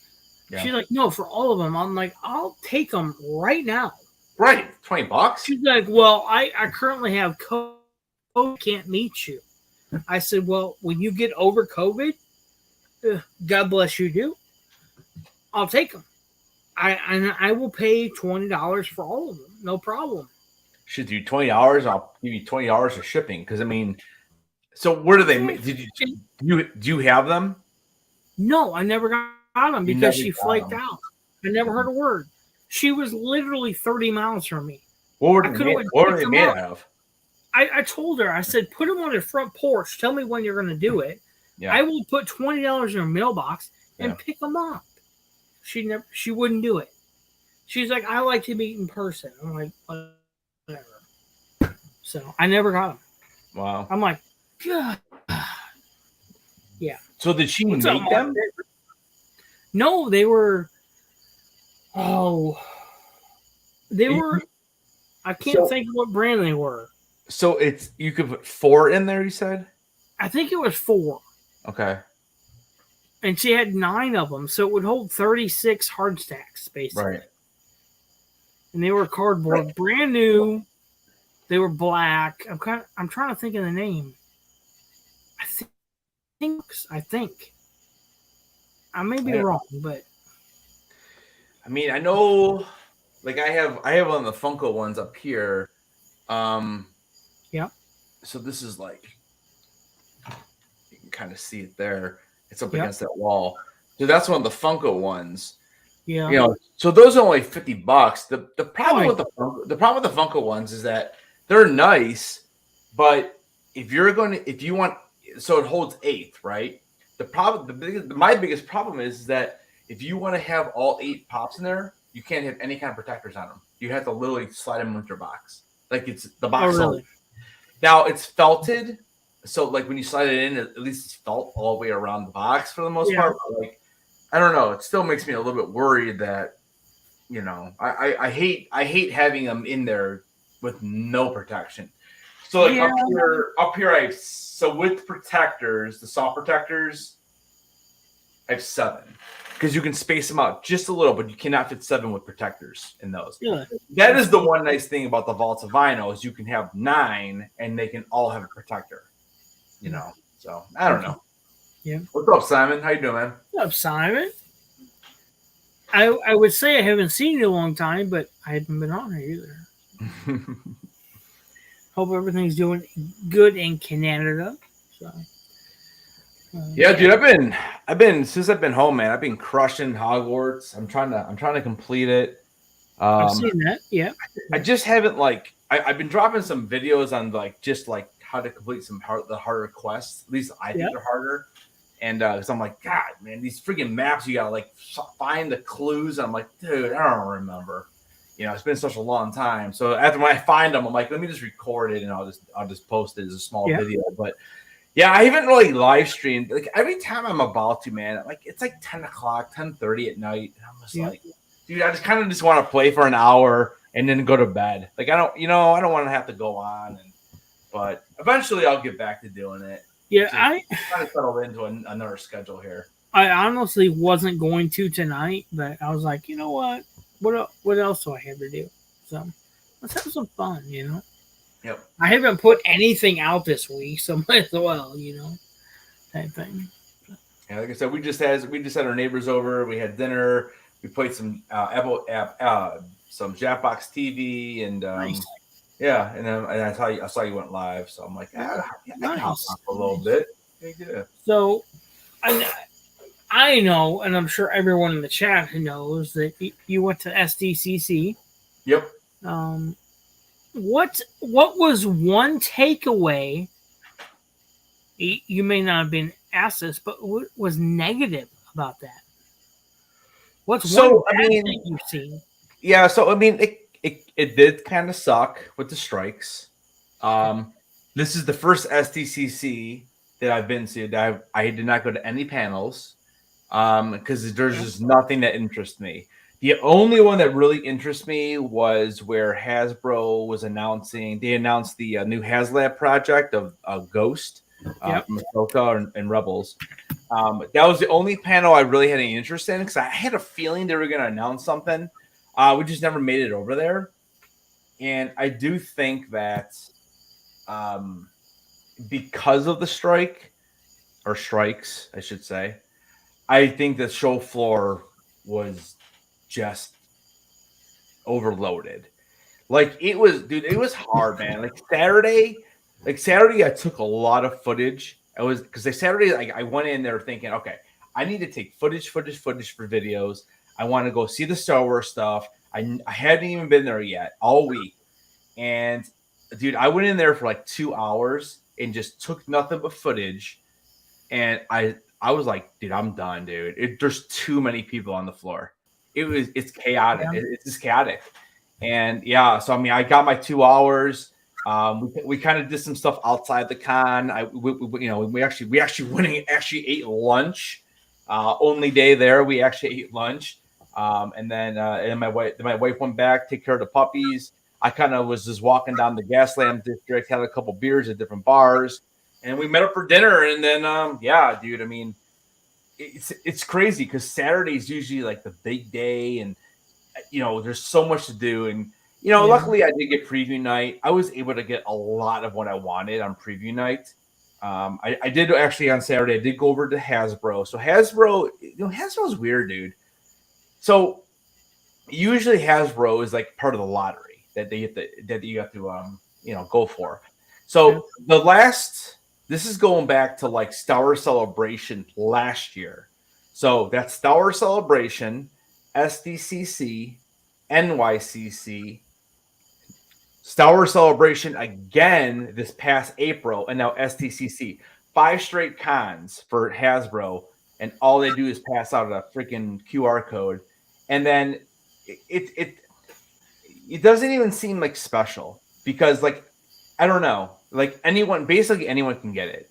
Yeah. She's like, "No, for all of them." I'm like, "I'll take them right now." Right. $20. She's like, "Well, I currently have COVID, can't meet you." I said, "Well, when you get over COVID, God bless you, do. I'll take them. I will pay $20 for all of them, no problem." Should do $20. I'll give you $20 for shipping. Because I mean, so where do they? Yeah. Did you have them? No, I never got them You because never she got flaked them. out. I never heard a word. She was literally 30 miles from me. What I were could they have made? What were picked they them made up. out of? I told her, I said, "Put them on your front porch. Tell me when you're going to do it. Yeah. I will put $20 in her mailbox and Yeah. pick them up." She wouldn't do it. She's like, "I like to meet in person." I'm like, "Whatever." So I never got them. Wow. I'm like, "God." Yeah. So did she What's up, make Mark? them? No, they were. Oh, they were. I can't So- think of what brand they were. So it's you could put 4 in there. You said. I think it was 4, Okay. and she had 9 of them, so it would hold 36 hard stacks basically. Right. And they were cardboard, brand new. They were black. I'm trying to think of the name. I think. I may be wrong, but I mean, I know, like I have one of the Funko ones up here. Yeah. So this is like, you can kind of see it there. It's up Yep. against that wall. So that's one of the Funko ones. yeah. You know, so those are only $50. The problem Right. with the problem with the Funko ones is that they're nice, but if you want, so it holds 8, right? My biggest problem is that if you want to have all 8 pops in there, you can't have any kind of protectors on them. You have to literally slide them into your box, like it's the box. Oh, really? Now it's felted, so like when you slide it in, at least it's felt all the way around the box for the most part. But like, I don't know, it still makes me a little bit worried that, you know, I hate having them in there with no protection. So like up here, so with protectors, the soft protectors, I have 7 because you can space them out just a little, but you cannot fit 7 with protectors in those. Yeah. That is the one nice thing about the vaults of vinyl is you can have 9 and they can all have a protector. You know, so I don't know. Yeah. What's up, Simon? How you doing, man? What's up, Simon? I would say I haven't seen you in a long time, but I haven't been on here either. Hope everything's doing good in Canada. So, yeah, dude, I've been since I've been home, man. I've been crushing Hogwarts. I'm trying to complete it. I've seen that. Yeah, I just haven't I've been dropping some videos on just how to complete the harder quests. At least I think they're harder. And because I'm like, God, man, these freaking maps, you gotta find the clues. I'm like, dude, I don't remember. You know, it's been such a long time. So when I find them, I'm like, let me just record it and I'll just post it as a small video. But yeah, I haven't really live streamed. Like every time I'm about to, man, like it's like 10 o'clock, 10:30 at night. And I'm just like, dude, I just want to play for an hour and then go to bed. Like I don't want to have to go on. But eventually I'll get back to doing it. Yeah, I kind of settled into another schedule here. I honestly wasn't going to tonight, but I was like, you know what? What else do I have to do? So let's have some fun, you know? Yep. I haven't put anything out this week, so might as well, you know, type thing. Yeah, like I said, we just had our neighbors over. We had dinner. We played some some Jackbox TV, and Nice. yeah, and then I saw you went live, so I'm like, I can hop on for a little bit. Yeah. So I know, and I'm sure everyone in the chat knows that you went to SDCC. Yep. What was one takeaway? You may not have been asked this, but what was negative about that? What's one bad thing you've seen? Yeah, so I mean, it did kind of suck with the strikes. This is the first SDCC that I've been to. I did not go to any panels. because there's just nothing that interests me. The only one that really interests me was where Hasbro was announcing. They announced the new HasLab project of Ghost Yep. from Ahsoka and Rebels. That was the only panel I really had any interest in because I had a feeling they were going to announce something. We just never made it over there, and I do think that because of the strike or strikes, I should say, I think the show floor was just overloaded. Like it was, dude, it was hard, man. Saturday, I took a lot of footage. I was because Saturday, I went in there thinking, okay, I need to take footage for videos. I want to go see the Star Wars stuff. I hadn't even been there yet all week, and dude, I went in there for like 2 hours and just took nothing but footage. And I was like, dude, I'm done, dude. There's too many people on the floor. It's chaotic. Yeah. It's just chaotic. And yeah, so I mean, I got my 2 hours. We kind of did some stuff outside the con. We actually went and actually ate lunch. Only day there, we actually ate lunch. And then my wife went back, take care of the puppies. I kind of was just walking down the Gaslamp district, had a couple beers at different bars, and we met up for dinner. And then yeah, dude, I mean, it's crazy because Saturday is usually like the big day, and there's so much to do. And luckily I did get preview night. I was able to get a lot of what I wanted on preview night. I did actually on Saturday. I did go over to Hasbro. So Hasbro's weird, dude. So usually Hasbro is like part of the lottery that you have to go for. So this is going back to like Star Wars Celebration last year. So that's Star Wars Celebration, SDCC, NYCC, Star Wars Celebration again this past April, and now STCC. 5 straight cons for Hasbro, and all they do is pass out a freaking QR code, and then it doesn't even seem like special because like I don't know, like basically anyone can get it.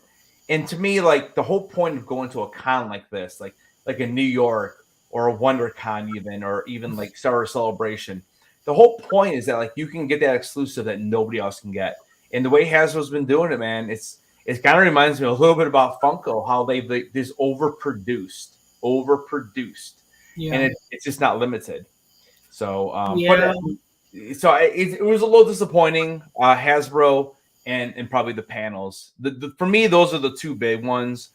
And to me, like the whole point of going to a con like this, like a New York or a WonderCon even, or even like Star Wars Celebration, the whole point is that like you can get that exclusive that nobody else can get. And the way Hasbro's been doing it, man, it kind of reminds me a little bit about Funko, how they this overproduced, Yeah. and it's just not limited. So, Yeah. it was a little disappointing. Hasbro and probably the panels. For me, those are the two big ones.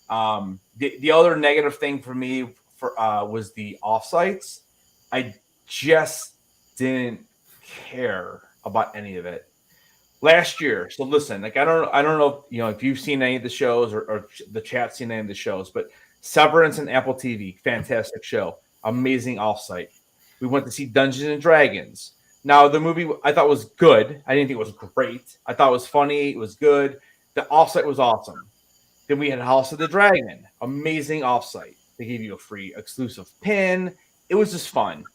The other negative thing for me was the offsites. I just didn't care about any of it last year. So listen, like I don't know if you've seen any of the shows or the chat's seen any of the shows, but Severance and Apple TV, fantastic show, amazing offsite. We went to see Dungeons and Dragons. Now the movie I thought was good. I didn't think it was great. I thought it was funny. It was good. The offsite was awesome. Then we had House of the Dragon, amazing offsite. They gave you a free exclusive pin. It was just fun.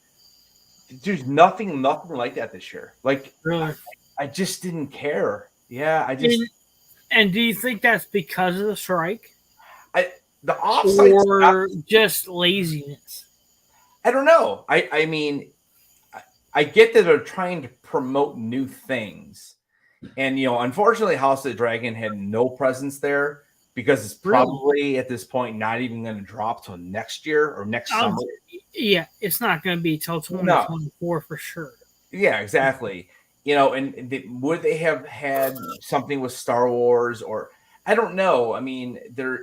There's nothing like that this year. Like Really. I just didn't care. Yeah, I just. And do you think that's because of the strike, The offsite or just laziness? I don't know. I mean, I get that they're trying to promote new things, and unfortunately, House of the Dragon had no presence there because it's probably at this point not even going to drop till next year or next summer. Yeah, it's not going to be till 2024 for sure. Yeah, exactly. Would they have had something with Star Wars, or I don't know. I mean, they're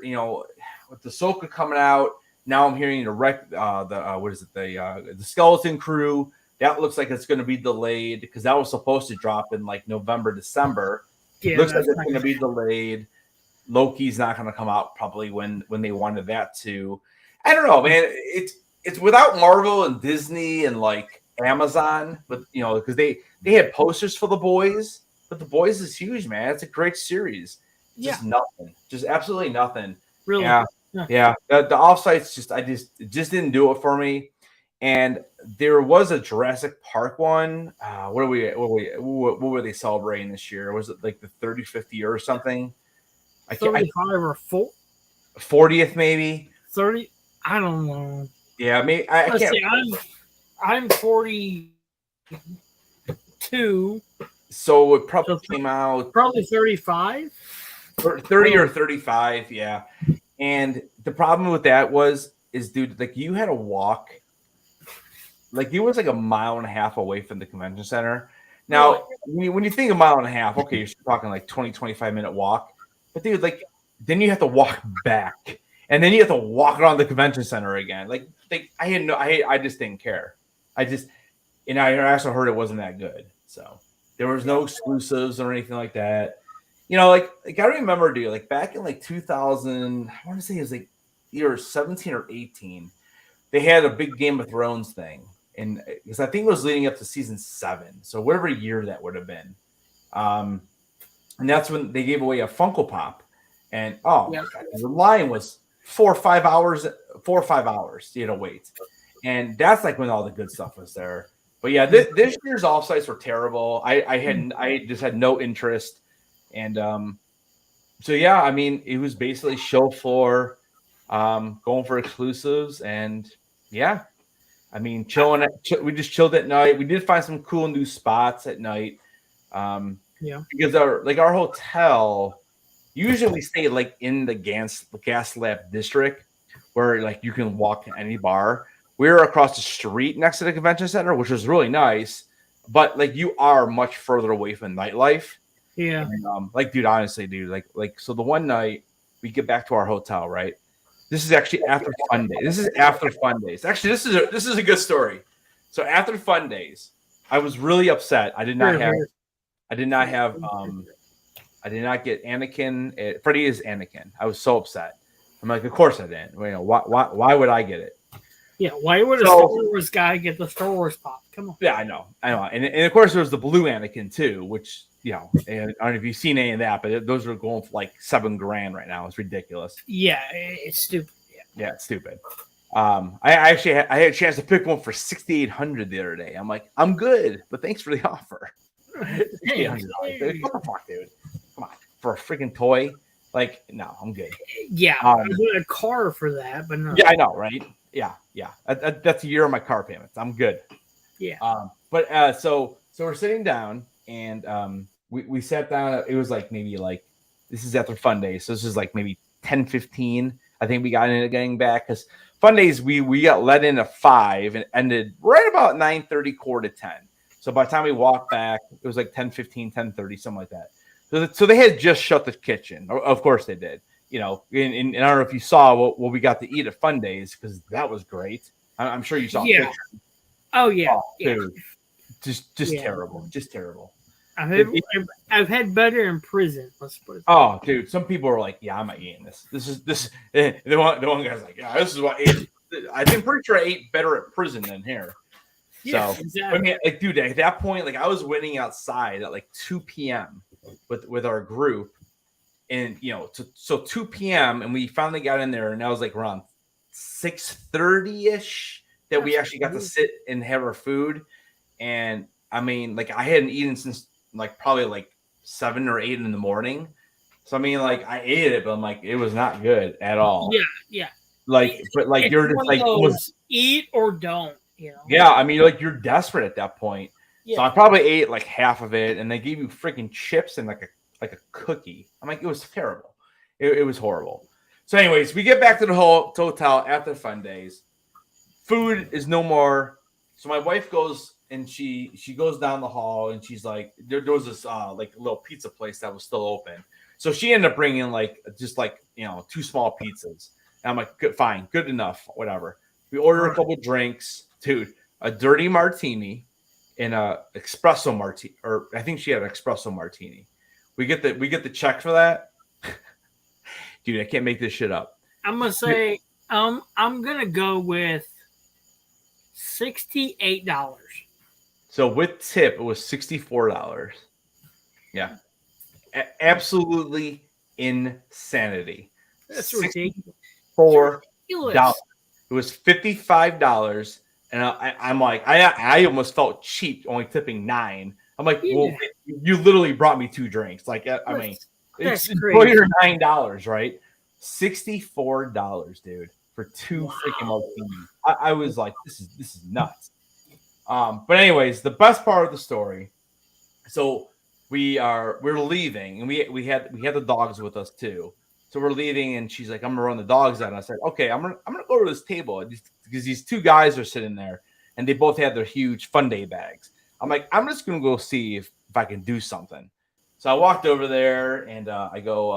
with the Ahsoka coming out now. I'm hearing the Skeleton Crew. That looks like it's going to be delayed because that was supposed to drop in like November, December. Yeah, looks like it's going to be delayed. Loki's not going to come out probably when they wanted that to. I don't know, man. It's without Marvel and Disney and like Amazon, but because they had posters for The Boys, but The Boys is huge, man. It's a great series. Just nothing, just absolutely nothing. Really? Yeah. The offsites it just didn't do it for me. And there was a Jurassic Park one. What were they celebrating this year? Was it like the 35th year or something? 35 or 40th maybe. 30. I don't know. Yeah, I mean, I Let's can't. see. I'm 42, So it probably so came out probably 35. I 30 or don't. 35, yeah. And the problem with that is, dude, like you had to walk, like it was like a mile and a half away from the convention center. Really? Now, when you think a mile and a half, okay, you're talking like 20, 25-minute walk. But dude, like then you have to walk back, and then you have to walk around the convention center again. Like I had no, I just didn't care. I just, and I also heard it wasn't that good. So there was no exclusives or anything like that. Like I remember, dude, like back in like 2000, I want to say it was like either 17 or 18, they had a big Game of Thrones thing. And because I think it was leading up to season 7. So whatever year that would have been. Um, and that's when they gave away a Funko Pop. And oh Yeah. my God, the line was 4 or 5 hours, 4 or 5 hours you had to wait. And that's like when all the good stuff was there. But yeah, this year's offsites were terrible. I just had no interest. And so yeah, I mean, it was basically show floor, going for exclusives, and yeah, I mean, we just chilled at night. We did find some cool new spots at night, Yeah. because our hotel, usually we stay like in the gas lab district, where like you can walk to any bar. We were across the street next to the convention center, which was really nice, but like you are much further away from nightlife. Yeah. And, like, dude, honestly, dude, like, so the one night we get back to our hotel, right? This is actually after Fun Day. This is after Fun Days. Actually, this is a good story. So after Fun Days, I was really upset. I did not Here, have, here. I did not have, I did not get Anakin. Freddie is Anakin. I was so upset. I'm like, of course I didn't. You know, why would I get it? Yeah. Why would a So- Star Wars guy get the Star Wars pop? Come on. Yeah, I know, and of course there was the blue Anakin too, which and I don't know if you've seen any of that, but those are going for like $7,000 right now. It's ridiculous. Yeah, it's stupid. Yeah. Yeah, it's stupid. I actually had a chance to pick one for $6,800 the other day. I'm like, I'm good, but thanks for the offer. $6,800. Dude, what the fuck, dude? Come on, for a freaking toy? Like, no, I'm good. Yeah, I want a car for that, but no. Yeah, I know, right? Yeah. That's a year of my car payments. I'm good. Yeah. But so we're sitting down, and we sat down. It was like maybe like, this is after Fun Day, so this is like maybe 10:15. I think we got into getting back, because Fun Days we got let in at 5 and ended right about 9:30, 9:45. So by the time we walked back, it was like 10:15, 10:30, something like that. So they had just shut the kitchen. Of course they did. And I don't know if you saw what we got to eat at Fun Days, because that was great. I'm sure you saw. Yeah. Pictures. Oh yeah. Oh, Yeah. dude. Just Yeah. terrible. Just terrible. I've had better in prison. Let's put it. Oh, dude. Some people are like, "Yeah, I'm not eating this. This." The one guy's like, "Yeah, this is what I'm pretty sure I ate better at prison than here." Yeah, So, exactly. I mean, like, dude, at that point, like, I was waiting outside at like 2 p.m. with our group, and so 2 p.m. and we finally got in there, and that was like around 6:30 ish that we actually got to sit and have our food. And I mean, like, I hadn't eaten since like probably like 7 or 8 in the morning. So I mean, like, I ate it, but I'm like, it was not good at all. Yeah. Like, but like, It's you're just one like, of those, eat or don't. yeah. I mean, like, you're desperate at that point. Yeah. So I probably ate like half of it, and they gave you freaking chips and like a cookie. I'm like, it was terrible. It was horrible. So, anyways, we get back to the hotel after Fun Days. Food is no more. So my wife goes, and she goes down the hall, and she's like, there was this like little pizza place that was still open. So she ended up bringing like just like 2 small pizzas. And I'm like, good, fine, good enough, whatever. We order a couple drinks, dude, a dirty martini and a espresso martini, or I think she had an espresso martini. We get the check for that. Dude, I can't make this shit up. I'm gonna say I'm gonna go with $68. So with tip, it was $64. Yeah, absolutely insanity. That's ridiculous. $64. Ridiculous. It was $55, and I'm like, I almost felt cheap, only tipping 9. I'm like, well, you literally brought me 2 drinks. Like, I mean, it's crazy. $9, right? $64, dude, for two freaking Wow. martinis. I was like, this is nuts. But anyways, the best part of the story. So we're leaving, and we had the dogs with us too. So we're leaving, and she's like, "I'm gonna run the dogs out." And I said, "Okay, I'm gonna go to this table because these two guys are sitting there, and they both had their huge fun day bags. I'm like, I'm just gonna go see if I can do something." So I walked over there, and I go,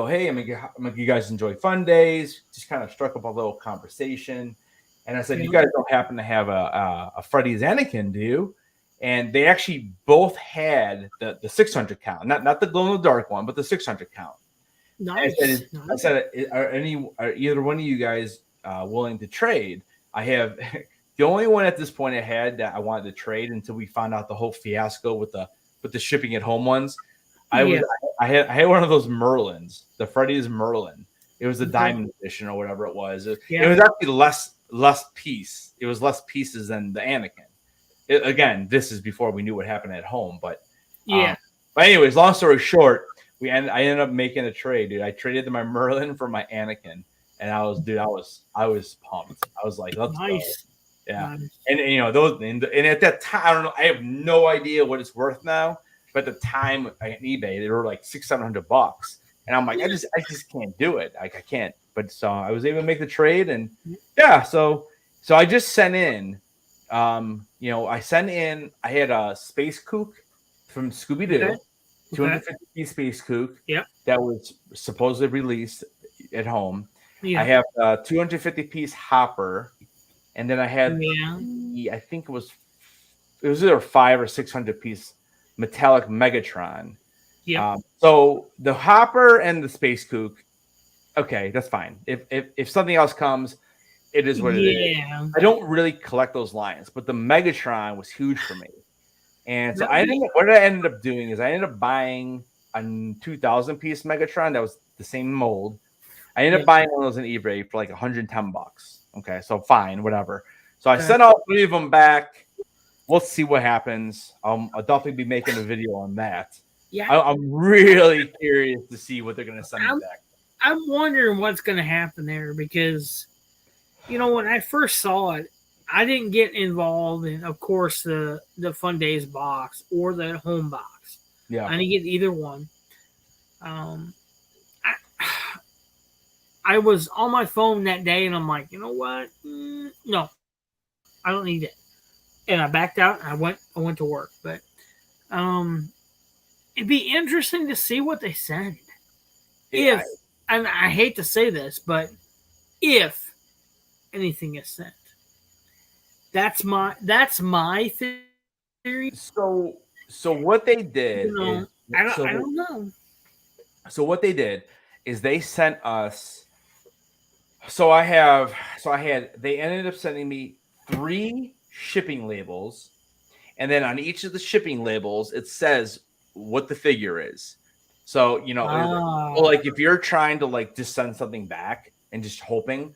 "Hey, I'm like, you guys enjoy fun days?" Just kind of struck up a little conversation, and I said, "You Yeah. guys don't happen to have a Freddy's Anakin, do you?" And they actually both had the 600 count, not the glow in the dark one, but the 600 count. And Nice. I Nice. said, are either one of you guys willing to trade? I have the only one at this point I had that I wanted to trade until we found out the whole fiasco with the shipping at home ones. I was Yeah. I had one of those Merlins, the Freddy's Merlin. It was the Okay. diamond edition or whatever it was. It Yeah. was actually less piece. It was less pieces than the Anakin. Again, this is before we knew what happened at home. Um, Yeah. but anyways, long story short, I ended up making a trade, dude. I traded my Merlin for my Anakin, and I was pumped. I was like, let's go, Nice. yeah. Nice. And those and at that time, I don't know, I have no idea what it's worth now, but at the time on eBay, they were like $600-700, and I'm like, I just can't do it. Like I can't. But so I was able to make the trade, and yeah, so I just sent in. I had a space kook from Scooby Okay. Doo, Okay. 250 piece space kook Yep. that was supposedly released at home. I Yeah. have a 250-piece hopper, and then I had Yeah. I think it was either 500 or 600 piece metallic Megatron. Yep. So the hopper and the space kook, okay, that's fine. If something else comes, it is what it is. Yeah. I don't really collect those lines, but the Megatron was huge for me. And so That would be what I ended up doing is I ended up buying a 2,000-piece Megatron that was the same mold. I ended yeah. up buying one of those on eBay for like $110. Okay, so fine, whatever. So I Okay. sent all 3 of them back. We'll see what happens. I'll definitely be making a video on that. Yeah. I'm really curious to see what they're going to send me I'm back. I'm wondering what's going to happen there because when I first saw it, I didn't get involved in, of course, the Fun Days box or the home box. Yeah. I didn't get either one. Um, I, I was on my phone that day, and I'm like, you know what? No, I don't need it. And I backed out. And I went to work. But um, it'd be interesting to see what they send. Yeah. If, and I hate to say this, but if anything is sent, that's my theory. So what they did You is know, I don't know. so what they did is they sent us. So they ended up sending me 3 shipping labels, and then on each of the shipping labels it says what the figure is. So Ah, like if you're trying to like just send something back and just hoping,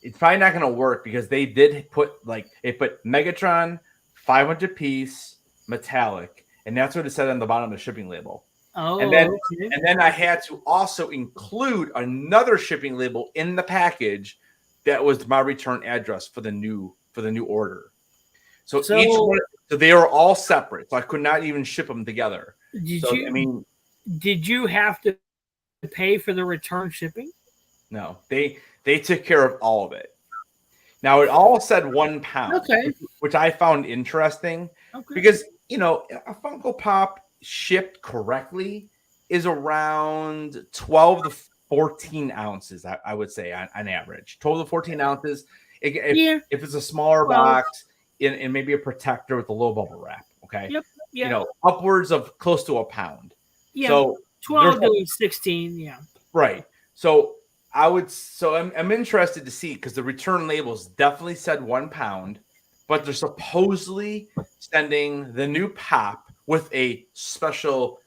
it's probably not going to work because they did put Megatron 500 piece metallic, and that's what it said on the bottom of the shipping label. And then oh, okay. and then I had to also include another shipping label in the package that was my return address for the new order. So each So one, so they were all separate. So I could not even ship them together. did So I you mean, did you have to pay for the return shipping? no, they took care of all of it. Now it all said 1 pound, Okay, which I found interesting okay, because a Funko Pop shipped correctly is around 12 to 14 ounces. I would say on average, 12 to 14 ounces. yeah, If it's a smaller 12, box and maybe a protector with a low bubble wrap, okay, yep, yeah, upwards of close to a pound. yeah, So there's 12 to 16, yeah, right. So I'm interested to see because the return labels definitely said 1 pound, but they're supposedly sending the new pop with a special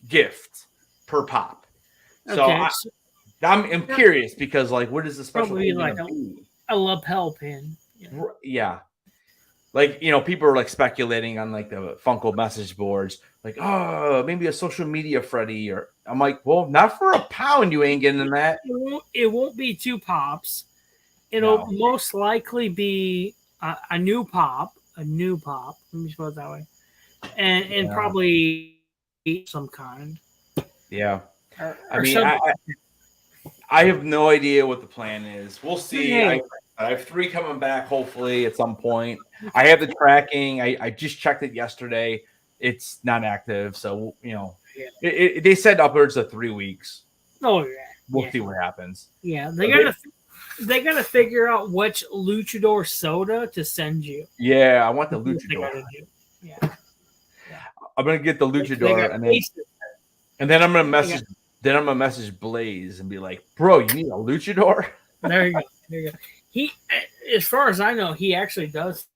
gift per pop. So okay, so I'm that curious because like, what is the special probably thing like going to be? a lapel pin, yeah, Yeah, like people are like speculating on like the Funko message boards, like maybe a social media Freddy or I'm like, well, not for a pound. You ain't getting that. It won't be 2 pops. It'll No. most likely be a new pop. A new pop. Let me spell it that way. And probably some kind. Yeah. Or something. I have no idea what the plan is. We'll see. Yeah. I have 3 coming back, hopefully, at some point. I have the tracking. I just checked it yesterday. It's not active. So, they said upwards of 3 weeks. Oh, yeah. We'll see what happens. Yeah. They gotta figure out which luchador soda to send you. Yeah, I want the luchador. Yeah. I'm gonna get the luchador, and then I'm gonna message. Then I'm gonna message Blaze and be like, "Bro, you need a luchador." There you go. He, as far as I know, he actually does.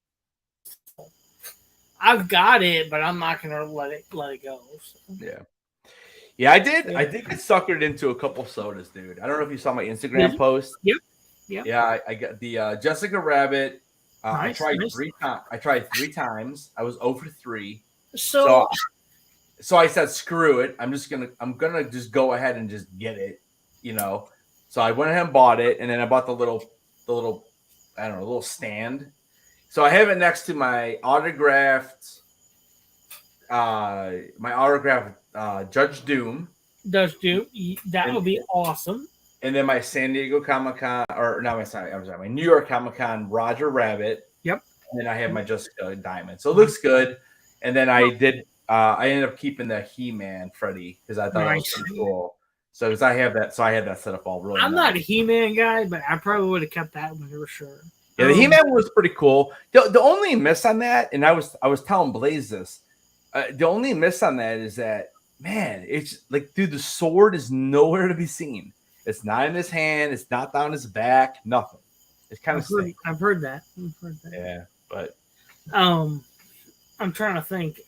I've got it, but I'm not gonna let it go. So. Yeah, I did. I think I suckered into a couple sodas, dude. I don't know if you saw my Instagram post. Yep. Yeah, I got the Jessica Rabbit. Nice, I tried 3 times. I tried 3 times. I was 0 for 3. So I said, screw it. I'm gonna just go ahead and just get it, So I went ahead and bought it, and then I bought the little I don't know, little stand. So I have it next to my autographed Judge Doom. That would be awesome. And then my San Diego Comic-Con, my New York Comic-Con Roger Rabbit. Yep. And then I have my Jessica Diamond. So it looks good. And then I ended up keeping the He-Man Freddy because I thought it was pretty cool. So because I had that set up all really. I'm not a He-Man guy, but I probably would have kept that one for sure. Yeah, the He-Man was pretty cool. The only miss on that, and I was telling Blaze this, the only miss on that is that, man, it's like, dude, the sword is nowhere to be seen. It's not in his hand. It's not down his back. Nothing. It's kind of. I've heard that. Yeah, but. I'm trying to think.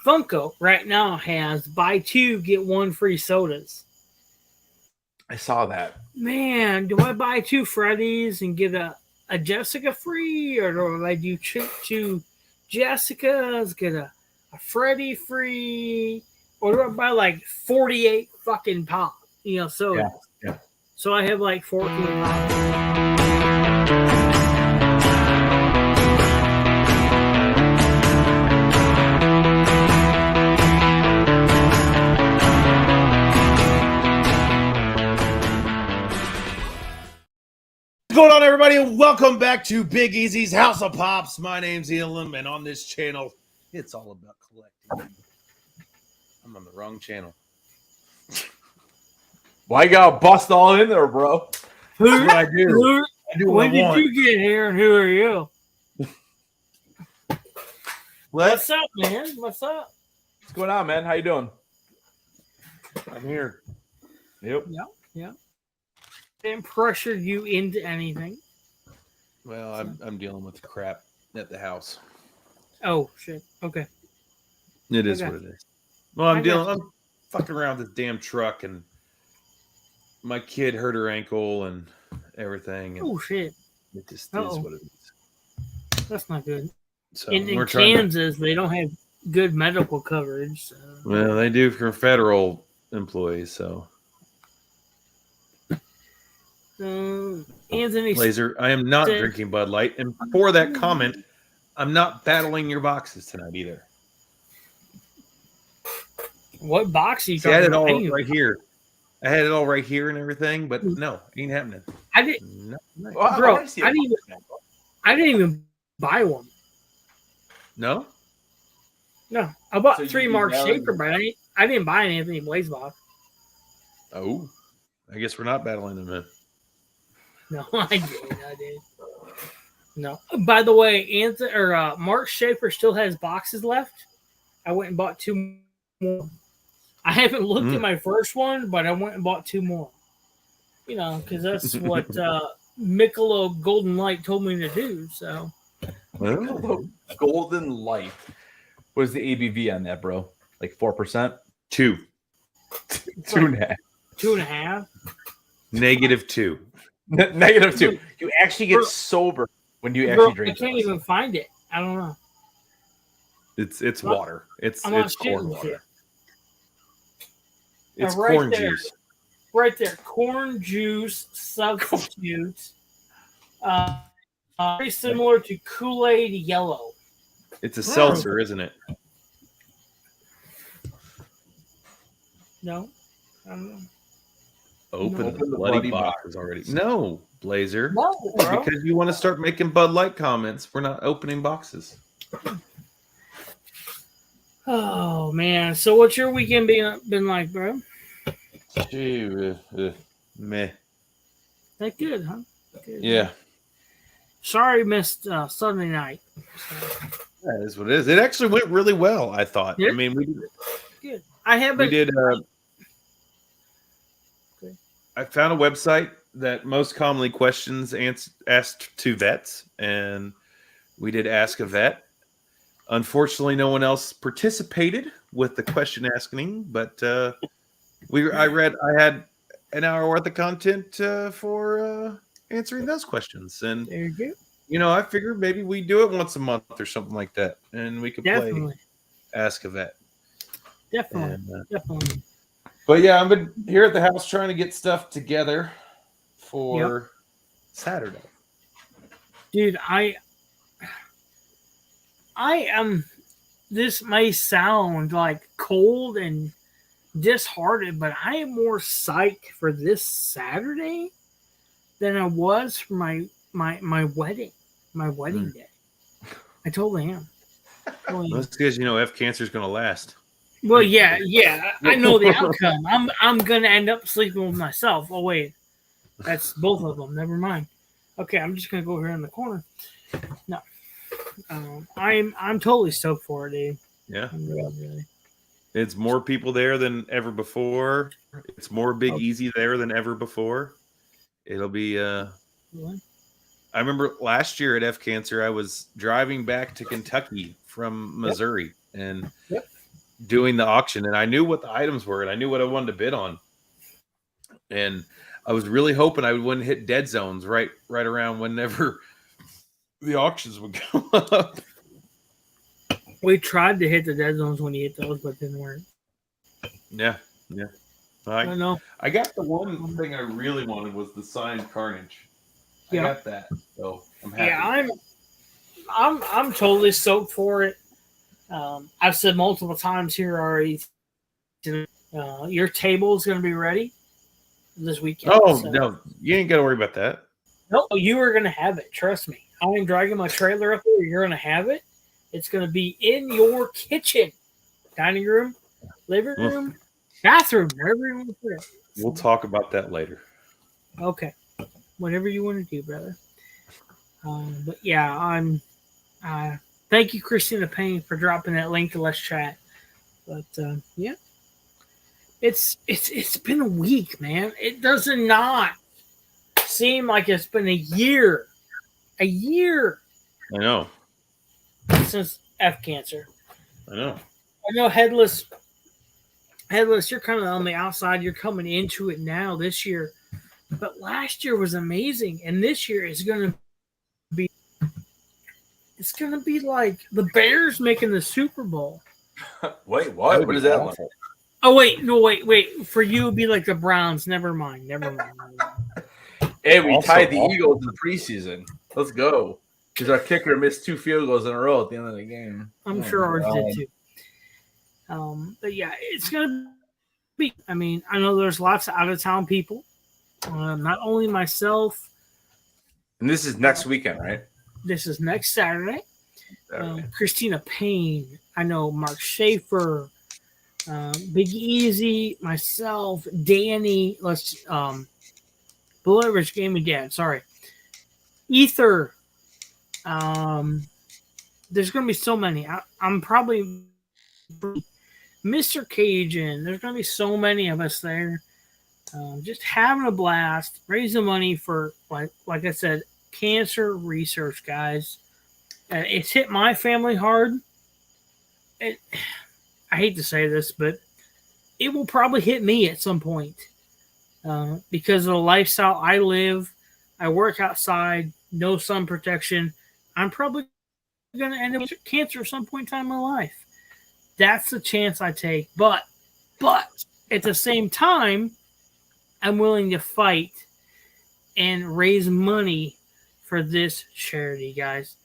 Funko right now has buy 2 get 1 free sodas. I saw that. Man, do I buy 2 Freddy's and get a Jessica free, or do I do 2 Jessicas, get a Freddy free, or do I buy like 48 fucking pop? Sodas. Yeah. So I have like 14 pops. What's going on, everybody, and welcome back to Big Easy's House of Pops. My name's Elam, and on this channel, it's all about collecting. I'm on the wrong channel. Why you gotta bust all in there, bro? That's what I do. When did you get here, and who are you? What's up, man? What's up? What's going on, man? How you doing? I'm here. Yep. Didn't pressure you into anything. Well, I'm dealing with crap at the house. Oh shit. Okay. It is what it is. Well, I'm fucking around with this damn truck, and my kid hurt her ankle and everything. And oh shit. It just is what it is. That's not good. So in Kansas, they don't have good medical coverage. So. Well, they do for federal employees, so. Anthony Laser, I am not drinking Bud Light, and for that comment, I'm not battling your boxes tonight either. What box are you talking about? I had it all right here. I had it all right here and everything, but no, ain't happening. I didn't, no. Bro. I didn't even buy one. No. I bought 3 Mark Schaefer, but I didn't buy an Anthony Blaze box. Oh, I guess we're not battling them then. No, I did. No. By the way, Mark Schaefer still has boxes left. I went and bought 2 more. I haven't looked at my first one, but I went and bought 2 more. Because that's what Michelob Golden Light told me to do. So, Golden Light. What is the ABV on that, bro? Like 4%? 2. 2.5. 2.5. -2. -2. You actually get sober when you actually drink. I can't even find it. I don't know. It's water. It's corn water. It's right corn there. juice. Right there. Corn juice substitute. Very similar to Kool-Aid Yellow. It's a seltzer, isn't it? No. I don't know. Open the bloody boxes already. No, Blazer. No, bro. Because you want to start making Bud Light comments. We're not opening boxes. Oh, man. So what's your weekend been like, bro? Meh. That good, huh? Good. Yeah. Sorry, missed Sunday night. That is what it is. It actually went really well, I thought. Yeah. I mean, we Good. I haven't. we did. Okay. I found a website that most commonly questions asked to vets, and we did ask a vet. Unfortunately, no one else participated with the question asking, but I had an hour worth of content for answering those questions, and There you go. you know, I figured maybe we do it once a month or something like that, and we could play Definitely. Ask a Vet. Definitely. And, Definitely. but yeah, I've been here at the house trying to get stuff together for Saturday. Dude, I am. This may sound like cold and disheartened, but I am more psyched for this Saturday than I was for my wedding. My wedding day. I totally am. That's because you know F cancer is going to last. Well, yeah. I know the outcome. I'm gonna end up sleeping with myself. Oh wait, that's both of them. Never mind. Okay, I'm just gonna go here in the corner. No, I'm totally stoked for it, dude. Yeah, really. It's more people there than ever before. It's more Big Easy there than ever before. It'll be. I remember last year at F Cancer, I was driving back to Kentucky from Missouri and doing the auction, and I knew what the items were, and I knew what I wanted to bid on, and I was really hoping I wouldn't hit dead zones right around whenever the auctions would go up. We tried to hit the dead zones when you hit those, but it didn't work. Yeah. I don't know. I got the one thing I really wanted was the signed Carnage. I got that, so I'm happy. Yeah, I'm totally stoked for it. I've said multiple times here already. Your table is going to be ready this weekend. Oh no, you ain't got to worry about that. No, you are going to have it. Trust me. I am dragging my trailer up there. You're going to have it. It's going to be in your kitchen, dining room, living room, bathroom, wherever you want to put it. We'll talk about that later. Okay. Whatever you want to do, brother. But yeah, I'm. Thank you, Christina Payne, for dropping that link to Let's Chat. But yeah, it's been a week, man. It does not seem like it's been a year. A year. I know. Since F Cancer. I know. Headless. You're kind of on the outside. You're coming into it now this year. But last year was amazing, and this year is going to be. It's going to be like the Bears making the Super Bowl. Wait, what? What is that like? Oh wait. For you, it'd be like the Browns. Never mind. Hey, we tied the Eagles in the preseason. Let's go. Because our kicker missed 2 field goals in a row at the end of the game. I'm sure ours did too. But yeah, it's going to be. I mean, I know there's lots of out of town people. Not only myself. And this is next weekend, right? This is next Saturday. Christina Payne. I know Mark Schaefer, Big Easy, myself, Danny. Below Rich Gaming Dad. Sorry, Ether. There's going to be so many. I'm probably Mr. Cajun. There's going to be so many of us there. Just having a blast, raising money for, like I said, cancer research, guys. It's hit my family hard. I hate to say this, but it will probably hit me at some point because of the lifestyle I live. I work outside, no sun protection. I'm probably going to end up with cancer at some point in time in my life. That's the chance I take. But at the same time, I'm willing to fight and raise money for this charity, guys.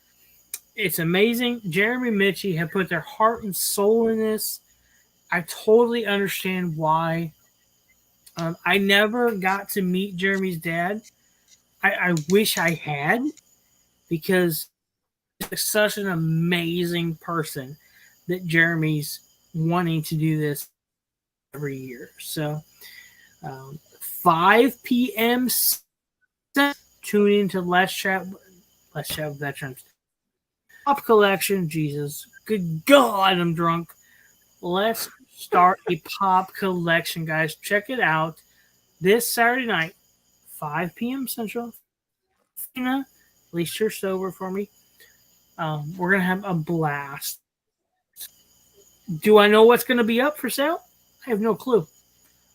It's amazing. Jeremy Mitchie have put their heart and soul in this. I totally understand why. I never got to meet Jeremy's dad. I wish I had, because he's such an amazing person that Jeremy's wanting to do this every year. So 5 p.m. tune into Let's Chat with Veterans. Pop collection, Jesus. Good God, I'm drunk. Let's start a pop collection, guys. Check it out this Saturday night, 5 p.m. Central. At least you're sober for me. We're going to have a blast. Do I know what's going to be up for sale? I have no clue.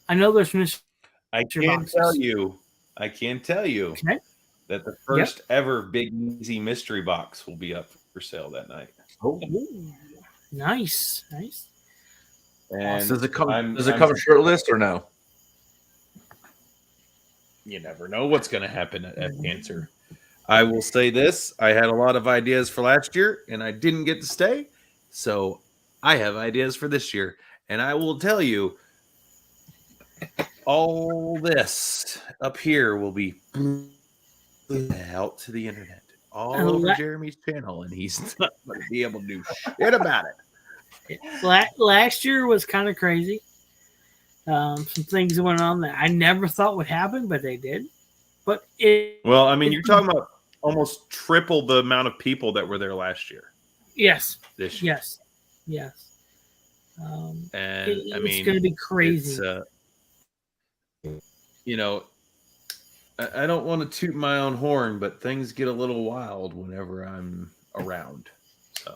I know there's mystery I can tell you. I can tell you okay. that the first ever Big Easy mystery box will be up for sale that night. Oh, nice. And does it come shirtless or no? You never know what's going to happen at Cancer. I will say this. I had a lot of ideas for last year, and I didn't get to stay. So I have ideas for this year. And I will tell you, all this up here will be out to the internet. All over Jeremy's channel, and he's not going to be able to do shit about it. Last year was kind of crazy. Some things went on that I never thought would happen, but they did. But well, I mean, you're talking about almost triple the amount of people that were there last year. Yes. This year. Yes. And it's going to be crazy. You know, I don't want to toot my own horn, but things get a little wild whenever I'm around. So,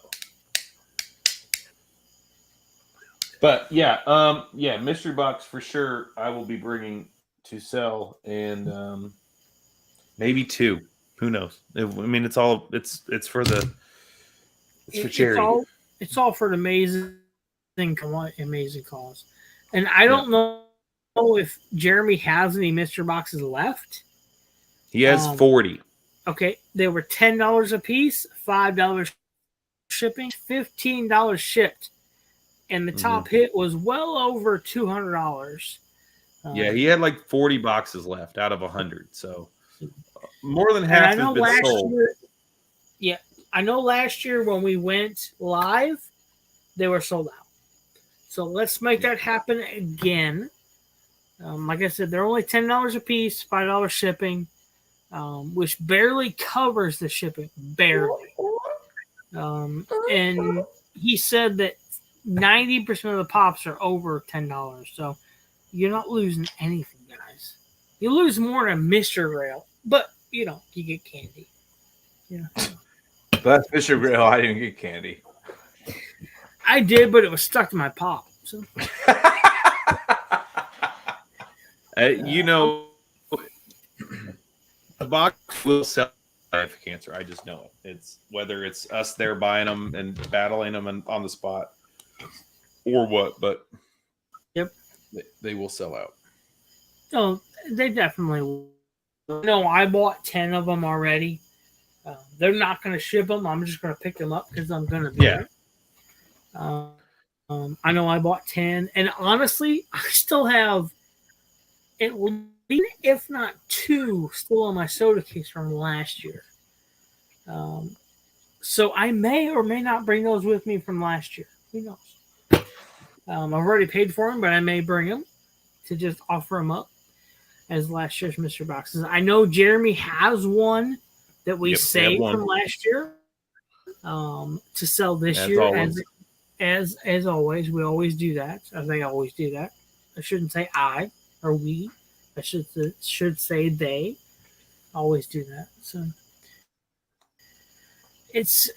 but yeah, mystery box for sure. I will be bringing to sell, and maybe 2. Who knows? I mean, it's for charity. It's all for an amazing cause, and I don't know if Jeremy has any mystery boxes left. He has 40. Okay, they were $10 a piece, $5 shipping, $15 shipped, and the top hit was well over $200. Yeah, he had like 40 boxes left out of 100, so more than half has been sold. I know last year when we went live, they were sold out. So let's make that happen again. Like I said, they're only $10 a piece, $5 shipping, which barely covers the shipping, barely. And he said that 90% of the pops are over $10, so you're not losing anything, guys. You lose more than a Mr. Grail, but you get candy. Yeah. That's Mr. Grail. I didn't get candy. I did, but it was stuck to my pop. So. The box will sell for Cancer. I just know it. It's whether it's us there buying them and battling them on the spot or what, but they will sell out. Oh, they definitely will. No, I bought 10 of them already. They're not going to ship them. I'm just going to pick them up because I'm going to be there. I know I bought 10, and honestly, I still have at least, if not 2, still on my soda case from last year. So I may or may not bring those with me from last year. Who knows? I've already paid for them, but I may bring them to just offer them up as last year's mystery boxes. I know Jeremy has one that we saved from last year to sell this year. As always, we always do that. They always do that. I shouldn't say I or we. I should say they always do that. So it's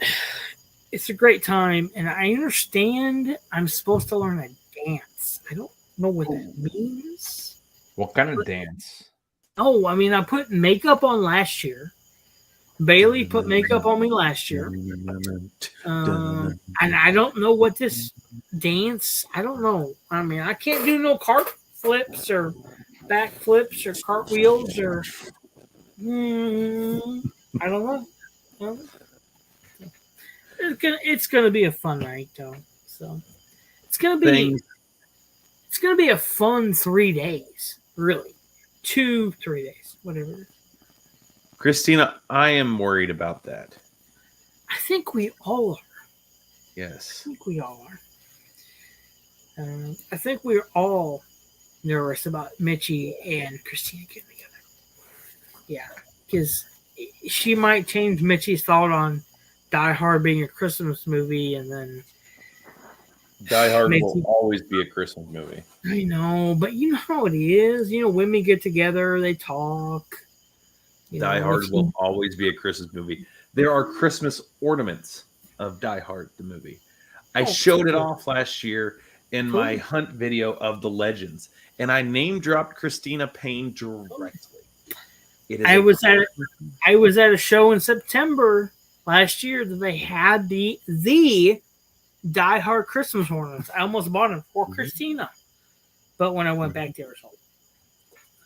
a great time, and I understand I'm supposed to learn a dance. I don't know what that means. What kind of dance? Oh, I mean, I put makeup on last year. Bailey put makeup on me last year. And I don't know what this dance, I don't know. I mean, I can't do no flips or back flips or cartwheels or I don't know. Well, it's gonna be a fun night though. So it's gonna be Things it's gonna be a fun 3 days. Really, 2-3 days, whatever. Christina, I am worried about that. I think we all are. Yes. I think we all are. I think we're all nervous about Mitchie and Christina getting together. Yeah, because she might change Mitchie's thought on Die Hard being a Christmas movie, and then Die Hard Makes will you- always be a Christmas movie. I know, but you know how it is. You know, women get together, they talk. Die Hard will always be a Christmas movie. There are Christmas ornaments of Die Hard, the movie. I showed it off last year in my hunt video of the legends, and I name dropped Christina Payne directly. It is I was at a show in September last year that they had the Die Hard Christmas ornaments. I almost bought them for Christina, but when I went back, they were sold.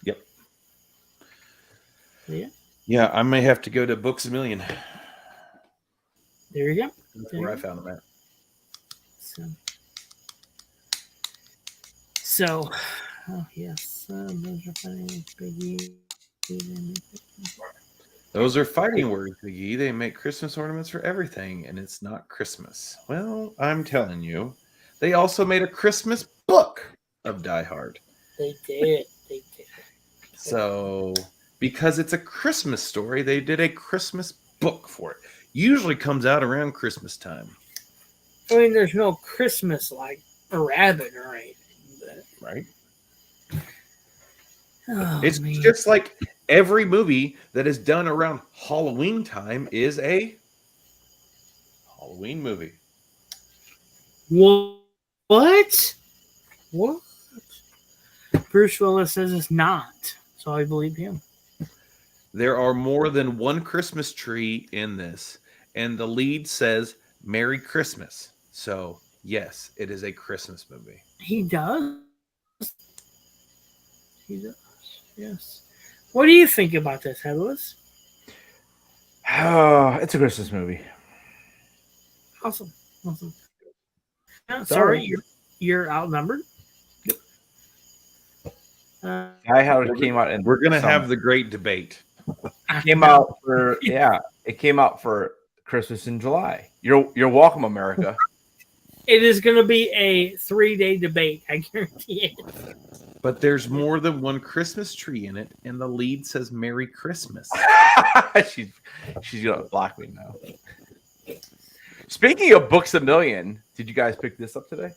Yep. Yeah. Yeah, I may have to go to Books A Million. There you go. That's where I found them at. So oh yes, those are funny. Biggie. Those are fighting words, Biggie. They make Christmas ornaments for everything, and it's not Christmas. Well, I'm telling you. They also made a Christmas book of Die Hard. They did. They did. So, because it's a Christmas story, they did a Christmas book for it. Usually comes out around Christmas time. I mean, there's no Christmas like a rabbit or anything. But... Right? Oh, It's man. just like every movie that is done around Halloween time is a Halloween movie. What? What? Bruce Willis says it's not, so I believe him. There are more than one Christmas tree in this, and the lead says Merry Christmas. So, yes, it is a Christmas movie. He does. He does. Yes. What do you think about this, Headless? Oh, it's a Christmas movie. Awesome. Awesome. Yeah, sorry, you're outnumbered. Die Hard came out, and We're going to have the great debate. came out for it came out for Christmas in July. You're welcome, America. It is going to be a 3-day debate. I guarantee it. But there's more than one Christmas tree in it, and the lead says Merry Christmas. she's gonna block me now. Speaking of Books A Million, did you guys pick this up today?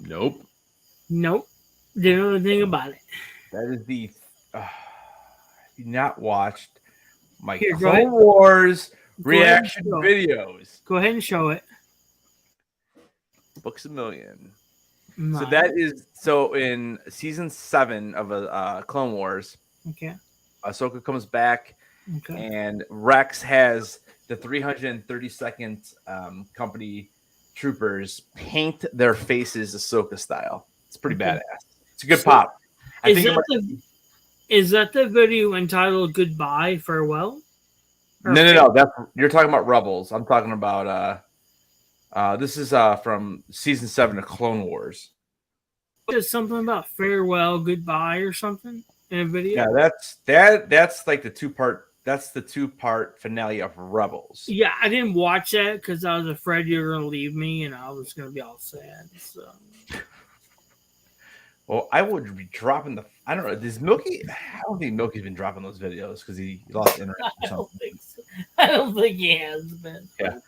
Nope. Nope. Didn't know anything about it. That is the you not watched my Here, go Clone ahead. Wars Go ahead and reaction show it. videos. Go ahead and show it. Books A Million. No. So that is in season 7 of Clone Wars. Okay. Ahsoka comes back, Okay. and Rex has the 332nd company troopers paint their faces Ahsoka style. It's pretty badass. It's a good pop. Is that the video entitled "Goodbye, Farewell"? No. You're talking about Rebels. I'm talking about this is from season 7 of Clone Wars. Just something about farewell, goodbye, or something in a video. Yeah, that's like the two-part. That's the 2-part finale of Rebels. Yeah, I didn't watch that because I was afraid you were going to leave me and I was going to be all sad. So. Well, I would be dropping the. I don't know. Does Milky? I don't think Milky's been dropping those videos because he lost internet or I don't something. think so. I don't think he has been. Yeah.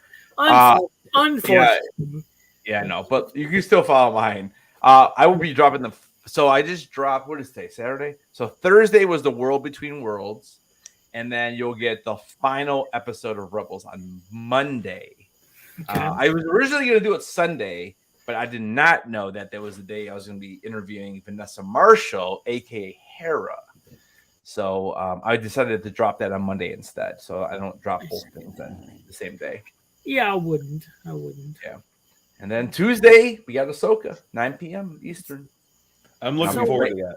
Unfortunately. Yeah, no, but you can still follow mine. I will be dropping the. So I just dropped. What is today? Saturday. So Thursday was the World Between Worlds, and then you'll get the final episode of Rebels on Monday. Okay. I was originally going to do it Sunday, but I did not know that was the day I was going to be interviewing Vanessa Marshall, aka Hera. So I decided to drop that on Monday instead, so I don't drop both things then the same day. Yeah, I wouldn't. Yeah. And then Tuesday, we got Ahsoka, 9 p.m. Eastern. I'm looking So forward to that.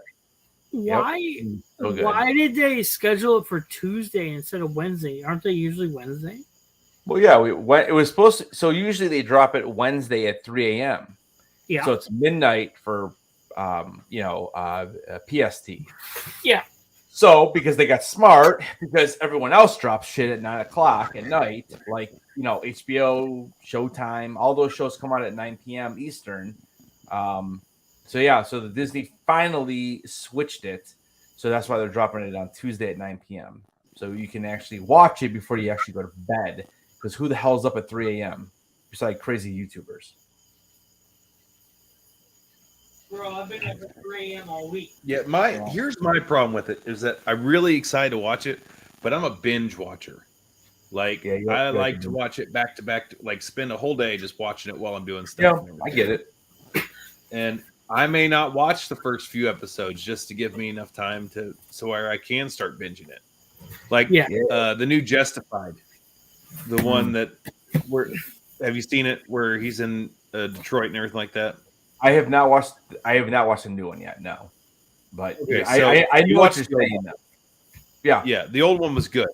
why So good. why did they schedule it for Tuesday instead of Wednesday? Aren't they usually Wednesday? Well, yeah, it was supposed to. So usually they drop it Wednesday at 3 a.m. Yeah. So it's midnight for, PST. Yeah. So because they got smart, because everyone else drops shit at 9 o'clock at night, like HBO, Showtime, all those shows come out at 9 p.m. Eastern. So the Disney finally switched it, so that's why they're dropping it on Tuesday at 9 p.m. So you can actually watch it before you actually go to bed. Because who the hell's up at 3 a.m. besides crazy YouTubers? Bro, I've been up at 3 a.m. all week. Yeah, here's my problem with it is that I'm really excited to watch it, but I'm a binge watcher. Like I like to watch it back to back, like spend a whole day just watching it while I'm doing stuff. Yeah, I get it. And I may not watch the first few episodes just to give me enough time so where I can start binging it. Like the new Justified, the one that have you seen it where he's in Detroit and everything like that? I have not watched the new one yet. No, but okay, I knew what you're saying. Yeah, the old one was good,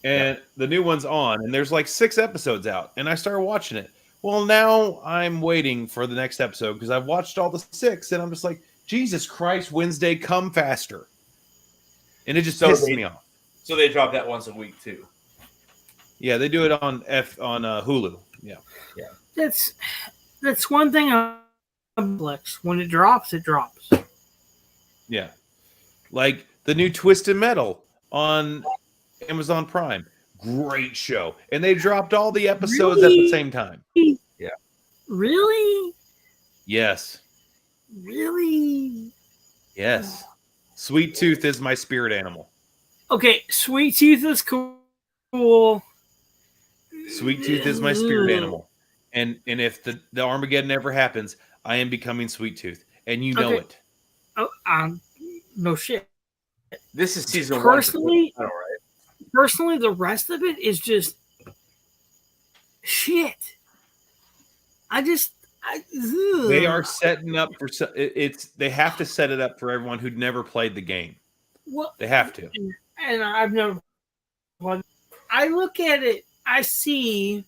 and the new one's on, and there's like 6 episodes out, and I started watching it. Well, now I'm waiting for the next episode because I've watched all the 6, and I'm just like, Jesus Christ, Wednesday, come faster, and it just pisses me off. So they drop that once a week too. Yeah, they do it on Hulu. Yeah. That's one thing on Netflix. When it drops, it drops. Yeah. Like the new Twisted Metal on Amazon Prime. Great show. And they dropped all the episodes at the same time. Yeah. Really? Yes. Really? Yes. Sweet Tooth is my spirit animal. Okay, Sweet Tooth is cool. Sweet Tooth is my spirit animal. And if the Armageddon ever happens, I am becoming Sweet Tooth. And you know it. Oh, no shit. This is season personally, 1. All right. Personally, the rest of it is just shit. They are setting up for they have to set it up for everyone who'd never played the game. Well, they have to. And I've never. Well, I look at it. I see.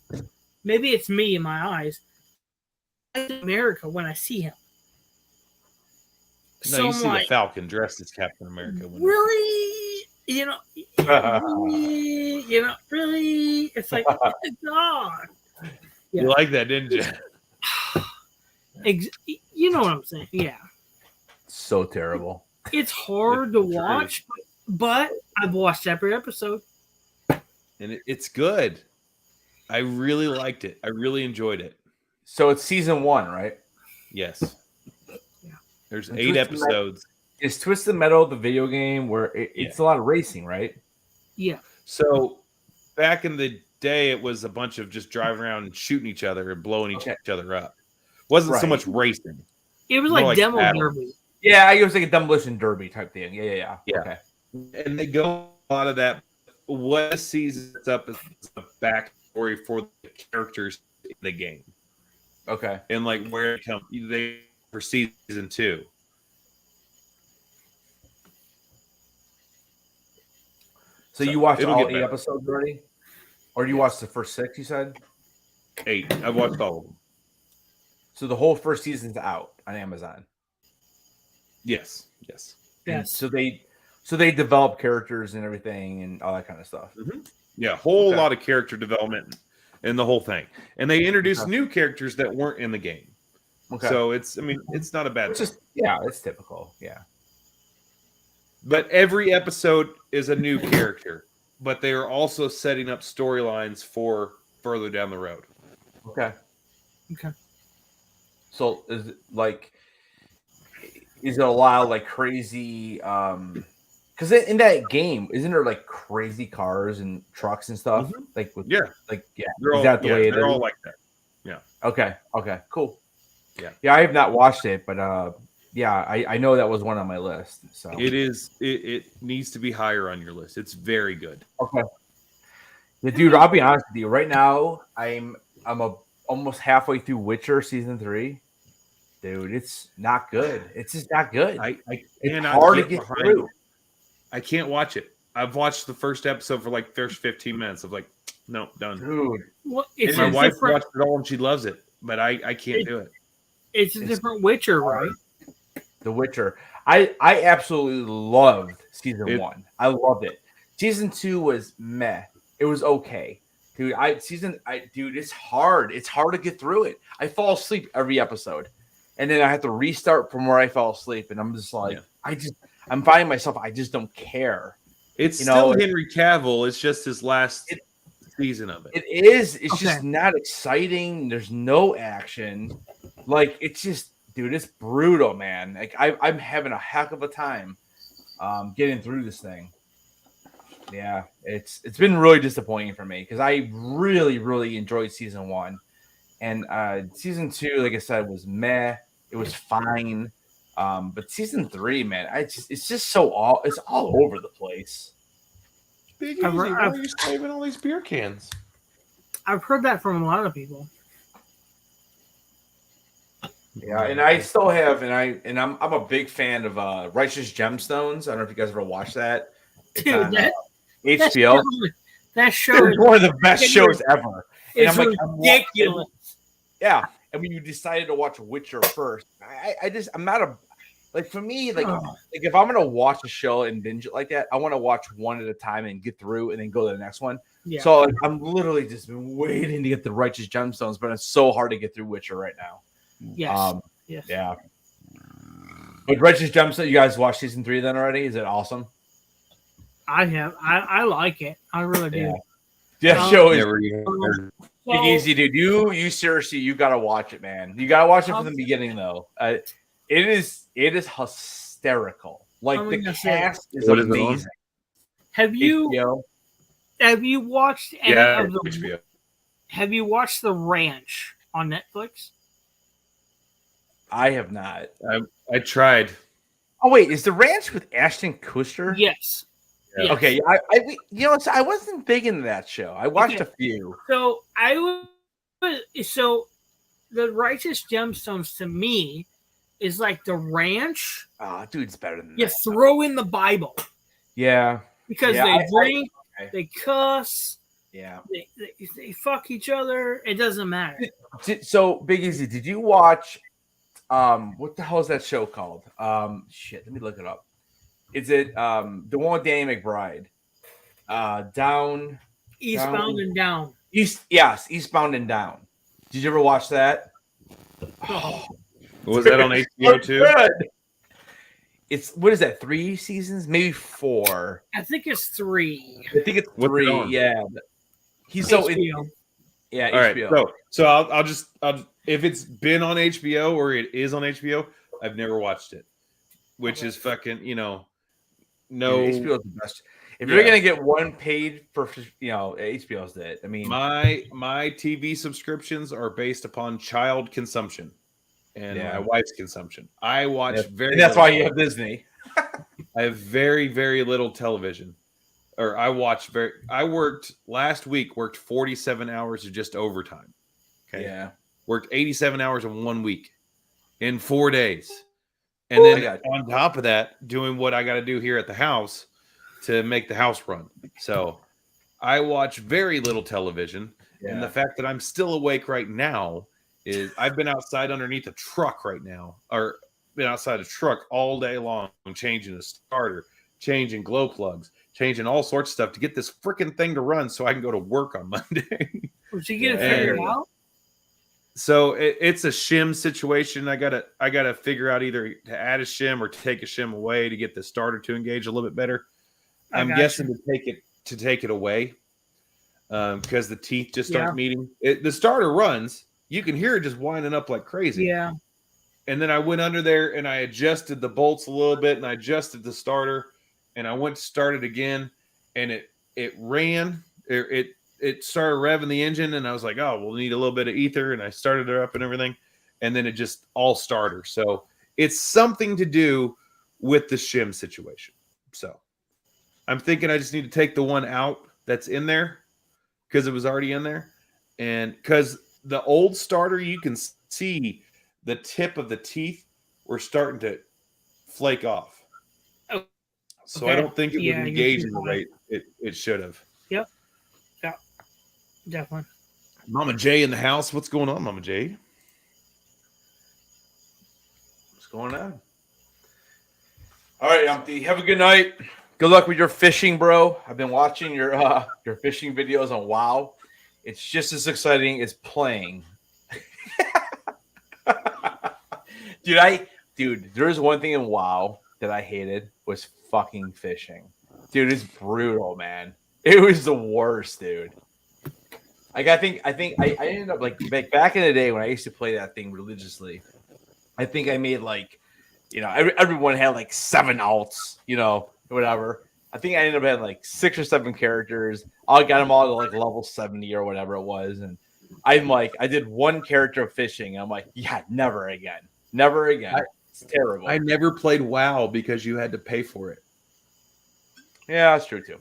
Maybe it's me in my eyes. America when I see him. No, you see the Falcon dressed as Captain America. Really? Really? It's like, God. Yeah. You like that, didn't you? You know what I'm saying? Yeah. So terrible. It's hard to watch, but I've watched every episode. And it's good. I really liked it. I really enjoyed it. So it's season 1, right? Yes. Yeah. There's 8 episodes. Is Twisted Metal the video game where it's a lot of racing, right? Yeah. So back in the day, it was a bunch of just driving around and shooting each other and blowing each other up. It wasn't so much racing. It was like demo derby. Yeah, it was like a demolition derby type thing. Yeah. Okay. And they go a lot of that. What seasons up is the backstory for the characters in the game. Okay. And like where they for season 2. So you watched all 8 episodes already? Or you watched the first 6, you said? 8. I've watched all of them. So the whole first season's out on Amazon. Yes. So they develop characters and everything and all that kind of stuff. Mm-hmm. Yeah, whole lot of character development and the whole thing. And they introduced new characters that weren't in the game. Okay. So it's not a bad thing. It's typical. Yeah. But every episode is a new character, but they are also setting up storylines for further down the road. Okay. So is it a lot of like crazy because in that game isn't there like crazy cars and trucks and stuff? Mm-hmm. Like they're all, that the way they're all like that. Yeah. Okay, cool. Yeah, I have not watched it, but I know that was one on my list. So it needs to be higher on your list. It's very good. Okay. Yeah, dude, I'll be honest with you. Right now, I'm almost halfway through Witcher season 3. dude, it's not good. It's just not good. I It's cannot hard to get get behind through. it. I can't watch it. I've watched the first episode for like first 15 minutes. I'm like, no, done. Dude, Well, it's My a wife different. watched it all and she loves it, but I can't do it. It's a different Witcher, right? The Witcher. I absolutely loved season 1. I loved it. Season 2 was meh. It was okay. Dude, dude, it's hard. It's hard to get through it. I fall asleep every episode. And then I have to restart from where I fell asleep. And I'm just like, I'm finding myself, I just don't care. It's still Henry Cavill. It's just his last season of it. It is. It's just not exciting. There's no action. Like, it's just, dude, it's brutal, man. Like, I'm having a heck of a time getting through this thing. Yeah, it's been really disappointing for me because I really, really enjoyed season 1. And season 2, like I said, was meh. It was fine. But season 3, man, it's just it's all over the place. Big Easy, why are you saving all these beer cans? I've heard that from a lot of people. Yeah, and I still have, and I'm a big fan of Righteous Gemstones. I don't know if you guys ever watched that. It's Dude, on, that HBO. That show is one of the best shows ever. And it's ridiculous. Yeah, and when you decided to watch Witcher first, I'm not a like for me like if I'm gonna watch a show and binge it like that, I want to watch one at a time and get through and then go to the next one. Yeah. So like, I'm literally just been waiting to get the Righteous Gemstones, but it's so hard to get through Witcher right now. Yes. Yes. Yeah. But Righteous Gemstones, you guys watched season 3 then already? Is it awesome? I have. I like it. I really do. Yeah, show is Big Easy, dude. You seriously, you gotta watch it, man. You gotta watch it from the beginning, though. It is hysterical. Like the cast is amazing. Have you watched any of the HBO? Have you watched The Ranch on Netflix? I have not. I tried. Oh wait, is The Ranch with Ashton Kutcher? Yes. Yeah. Okay, I wasn't big into that show. I watched a few. So the Righteous Gemstones to me is like The Ranch. Oh, dude, it's better than that. You throw in the Bible. Yeah. Because they drink, they cuss. Yeah. They fuck each other. It doesn't matter. So, Big Easy, did you watch what the hell is that show called? Shit, let me look it up. Is it the one with Danny McBride? Eastbound and Down. Eastbound and Down. Did you ever watch that? Oh. Was that on HBO too? Good. It's what is that? 3 seasons? Maybe 4. I think it's 3. I think it's 3. Yeah. He's so in, yeah. All HBO. Right. So I'll just if it's been on HBO or it is on HBO, I've never watched it, which is fucking no. HBO is the best. If you're gonna get one paid for HBO's it. I mean, my TV subscriptions are based upon child consumption and my wife's consumption. I watch and that's why you have Disney. I have very, very little television. Or I worked last week, worked 47 hours of just overtime. Okay. Yeah. Worked 87 hours in 1 week in 4 days. And then on top of that, doing what I got to do here at the house to make the house run. So I watch very little television. Yeah. And the fact that I'm still awake right now is I've been outside underneath a truck right now, or been outside a truck all day long, changing the starter, changing glow plugs, changing all sorts of stuff to get this freaking thing to run so I can go to work on Monday. Did you get it figured out? So it's a shim situation. I gotta figure out either to add a shim or take a shim away to get the starter to engage a little bit better. I'm guessing to take it away because the teeth just aren't meeting. The starter runs. You can hear it just winding up like crazy. Yeah. And then I went under there and I adjusted the bolts a little bit and I adjusted the starter and I went to start it again and it ran. It started revving the engine and I was like, oh, we'll need a little bit of ether. And I started it up and everything. And then it just all starter. So it's something to do with the shim situation. So I'm thinking I just need to take the one out that's in there because it was already in there. And because the old starter, you can see the tip of the teeth were starting to flake off. Oh, So I don't think it was you're engaging too the high. way it should have. Yep. Yeah. Definitely. Mama J in the house. What's going on, Mama J? What's going on? All right, Umpty. Have a good night. Good luck with your fishing, bro. I've been watching your fishing videos on WoW. It's just as exciting as playing. Dude, there's one thing in WoW that I hated was fucking fishing. Dude, it's brutal, man. It was the worst, dude. Like I think I ended up like back in the day when I used to play that thing religiously. I think I made like, everyone had like 7 alts, whatever. I think I ended up having like 6 or 7 characters. I got them all to like level 70 or whatever it was, and I'm like, I did 1 character of fishing. And I'm like, yeah, never again. Never again. It's terrible. I never played WoW because you had to pay for it. Yeah, that's true too.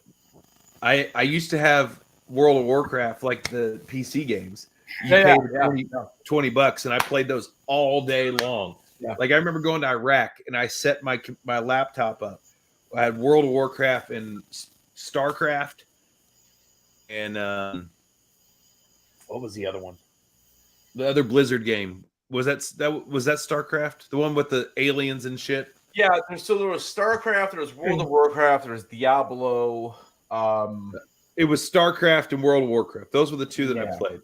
I used to have World of Warcraft, like the PC games. You Yeah, paid $20, and I played those all day long. Yeah. Like I remember going to Iraq, and I set my laptop up. I had World of Warcraft and StarCraft, and what was the other one? The other Blizzard game was that StarCraft, the one with the aliens and shit. Yeah, there was StarCraft, there was World of Warcraft, there was Diablo. It was StarCraft and World of Warcraft. Those were the 2 that I played.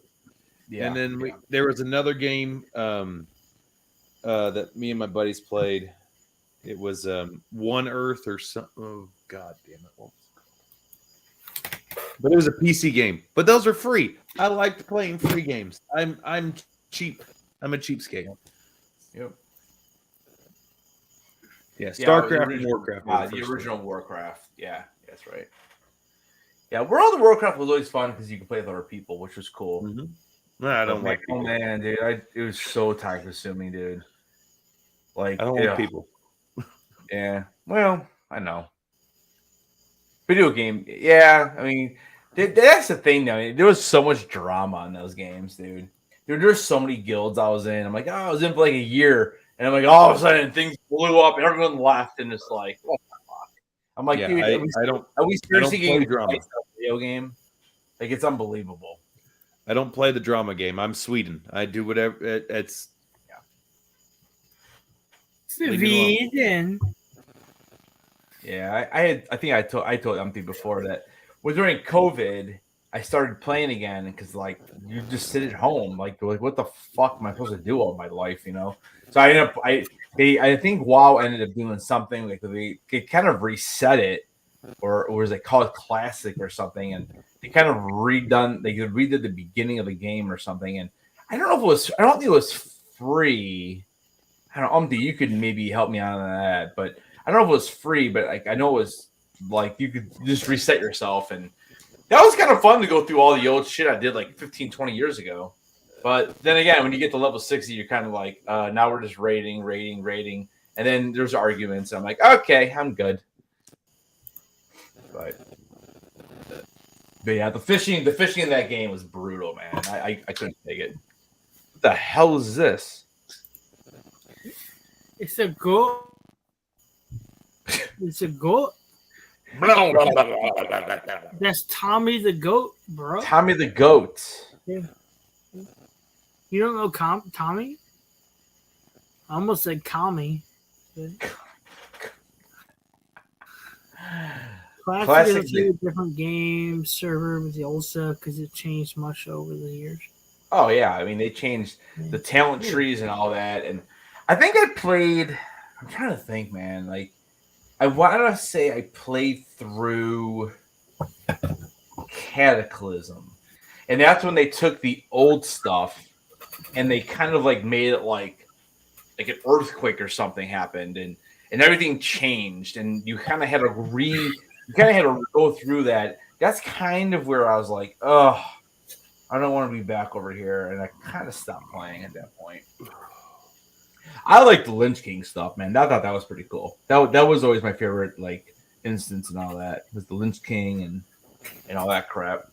Yeah, and then there was another game that me and my buddies played. It was One Earth or something. Oh, God damn it. But it was a PC game. But those are free. I liked playing free games. I'm cheap. I'm a cheapskate. Yep. Yeah, StarCraft and Warcraft. The original Warcraft. Yeah, that's right. Yeah, World of Warcraft was always fun because you could play with other people, which was cool. Mm-hmm. No, I don't like people. Oh, man, dude. It was so time-consuming, dude. Like, I don't like people. Yeah, well, I know. Video game, yeah. I mean, that's the thing, though. There was so much drama in those games, dude. There's so many guilds I was in. I'm like, I was in for like a year, and I'm like, all of a sudden things blew up, and everyone left, and it's like, what the fuck? I'm like, dude, are we seriously getting drama? Video game? Like, it's unbelievable. I don't play the drama game. I'm Sweden. I do whatever. It's Sweden. Yeah, I think I told Empty before that during COVID I started playing again because like you just sit at home like what the fuck am I supposed to do all my life, So I ended up I think WoW ended up doing something like they kind of reset it or was it called Classic or something, and they kind of redid the beginning of the game or something, and I don't think it was free. I don't know, Umpty, you could maybe help me out on that, but I don't know if it was free, but like I know it was like you could just reset yourself, and that was kind of fun to go through all the old shit I did like 15, 20 years ago. But then again, when you get to level 60, you're kind of like, now we're just rating, and then there's arguments. And I'm like, okay, I'm good. But yeah, the fishing in that game was brutal, man. I couldn't take it. What the hell is this? It's a goat. It's a goat. That's Tommy the goat, bro. Tommy the goat. Yeah. You don't know Tommy? I almost said Kami. Classic is a different game server with the old stuff because it changed much over the years. Oh yeah, I mean they changed the talent trees and all that, and I think I played. I'm trying to think, man. Like I want to say I played through Cataclysm, and that's when they took the old stuff and they kind of like made it like an earthquake or something happened, and everything changed, and you kind of had to go through that. That's kind of where I was like, oh, I don't want to be back over here, and I kind of stopped playing at that point. I like the Lynch King stuff, man. I thought that was pretty cool. That was always my favorite, like, instance and all that. Was the Lynch King and all that crap.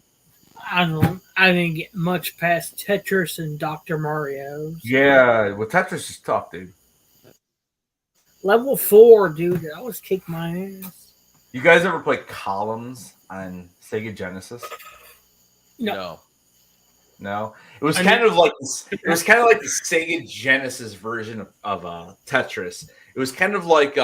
I didn't get much past Tetris and Dr. Mario. So. Yeah, well, Tetris is tough, dude. Level 4, dude. I was kick my ass. You guys ever play Columns on Sega Genesis? No. No. It was kind of like the Sega Genesis version of Tetris. It was kind of like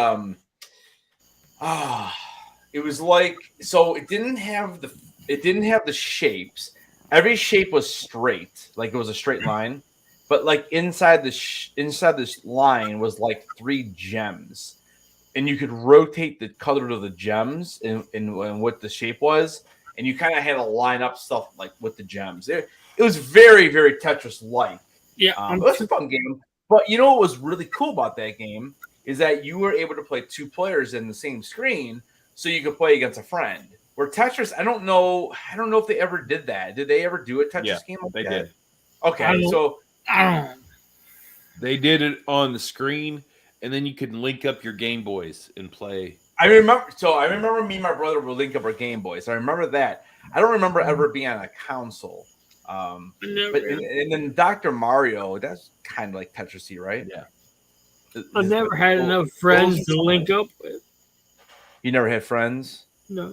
it was like, so it didn't have the shapes. Every shape was straight, like it was a straight line, but like inside this line was like 3 gems, and you could rotate the color of the gems and what the shape was, and you kind of had to line up stuff like with the gems. It was very, very Tetris-like. Yeah, it was a fun game. But you know what was really cool about that game is that you were able to play 2 players in the same screen, so you could play against a friend. Where Tetris, I don't know if they ever did that. Did they ever do a Tetris game like they that? did. Okay, so they did it on the screen, and then you could link up your Game Boys and play. I remember me and my brother would link up our Game Boys. I remember that. I don't remember ever being on a console. And then Dr. Mario, that's kind of like Tetris-y, right? Yeah. I've never had enough friends to link up with. You never had friends? No.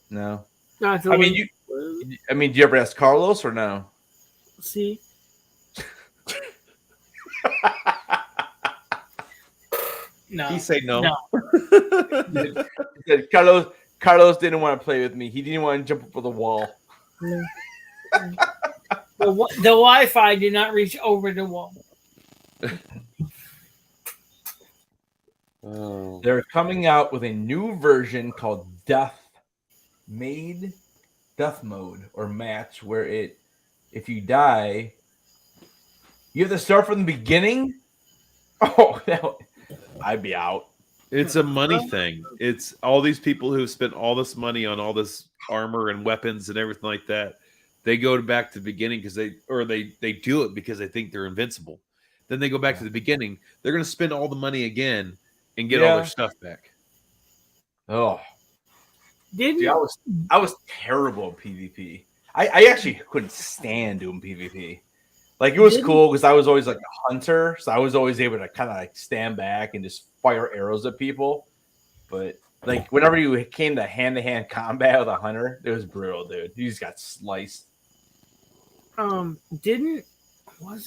Not to do you ever ask Carlos or no? See? No. He said no. He said, Carlos didn't want to play with me. He didn't want to jump over the wall. No. The Wi-Fi did not reach over the wall. Oh. They're coming out with a new version called Death Mode or Match, where if you die, you have to start from the beginning. Oh, I'd be out. It's a money thing. It's all these people who spent all this money on all this armor and weapons and everything like that. They go back to the beginning because they do it because they think they're invincible. Then they go back to the beginning. They're going to spend all the money again and get all their stuff back. Oh, didn't see, I was terrible at PvP. I actually couldn't stand doing PvP. Like, it was cool because I was always like a hunter, so I was always able to kind of like stand back and just fire arrows at people. But like whenever you came to hand combat with a hunter, it was brutal, dude. You just got sliced. Was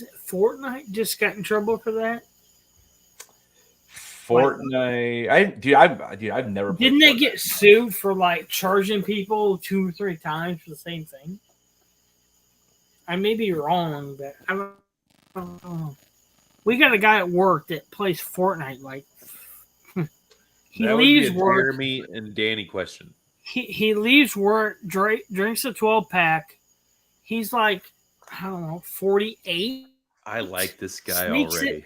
it Fortnite just got in trouble for that? Fortnite, I've never. Didn't they get sued for like charging people 2 or 3 times for the same thing? I may be wrong, but I don't know. We got a guy at work that plays Fortnite. Like he that leaves would be a work. Jeremy and Danny question. He leaves work, drinks a 12-pack. He's like, I don't know, 48. I like this guy already.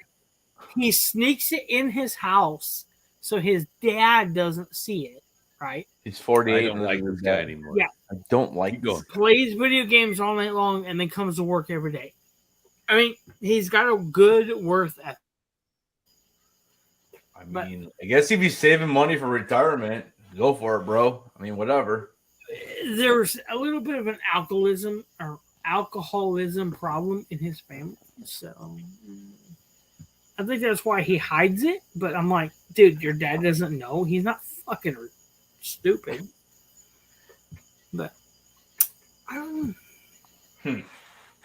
He sneaks it in his house so his dad doesn't see it, right? He's 48. I don't like this guy anymore. Yeah. I don't like this. Plays video games all night long and then comes to work every day. I mean, he's got a good worth ethic. I guess if he's saving money for retirement, go for it, bro. I mean, whatever. There's a little bit of an alcoholism problem in his family, so I think that's why he hides it. But I'm like, dude, your dad doesn't know. He's not fucking stupid. But I don't know.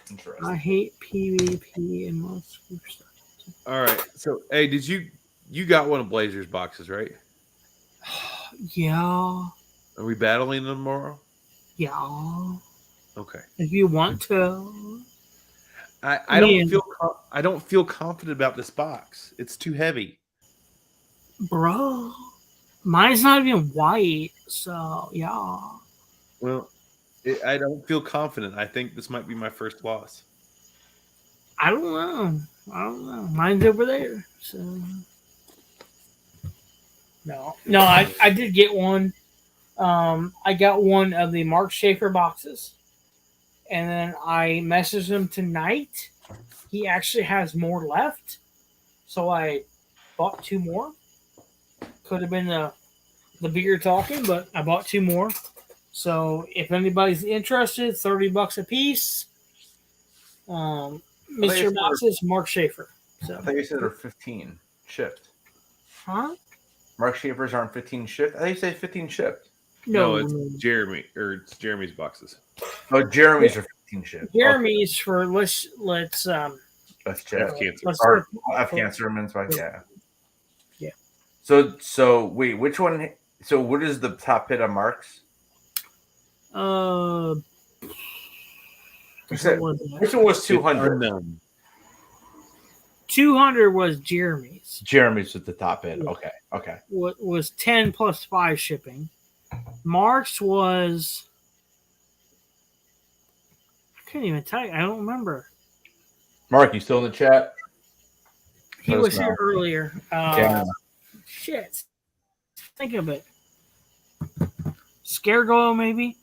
Interesting. I hate PvP and most stuff. All right. So, hey, did you got one of Blazer's boxes, right? Yeah. Are we battling them tomorrow? Yeah. Okay. If you want to. I don't feel confident about this box. It's too heavy. Bro. Mine's not even white, so yeah. Well, I don't feel confident. I think this might be my first loss. I don't know. Mine's over there. So no, I did get one. I got one of the Mark Schaefer boxes, and then I messaged him tonight. He actually has more left, so I bought 2 more. Could have been the bigger talking, but I bought 2 more. So if anybody's interested, $30 a piece. Mystery boxes, Mark Schaefer. So I thought you said they're 15 shipped. huh? Mark Schaefer's aren't 15 shipped. I thought you said 15 shipped. No, it's Jeremy or it's Jeremy's boxes. Oh, Jeremy's are 15 shipped. Jeremy's for let's Let's check. F cancer. Or F cancer men's box. Yeah. Yeah. So wait, which one? So what is the top hit on Mark's? Which one was 200? 200 was Jeremy's. Jeremy's with the top hit. Yeah. Okay. What was 10 plus 5 shipping? Mark's was, I can't even tell you. I don't remember. Mark, you still in the chat? He was here earlier. Yeah. Shit. Think of it. Scareglow, maybe?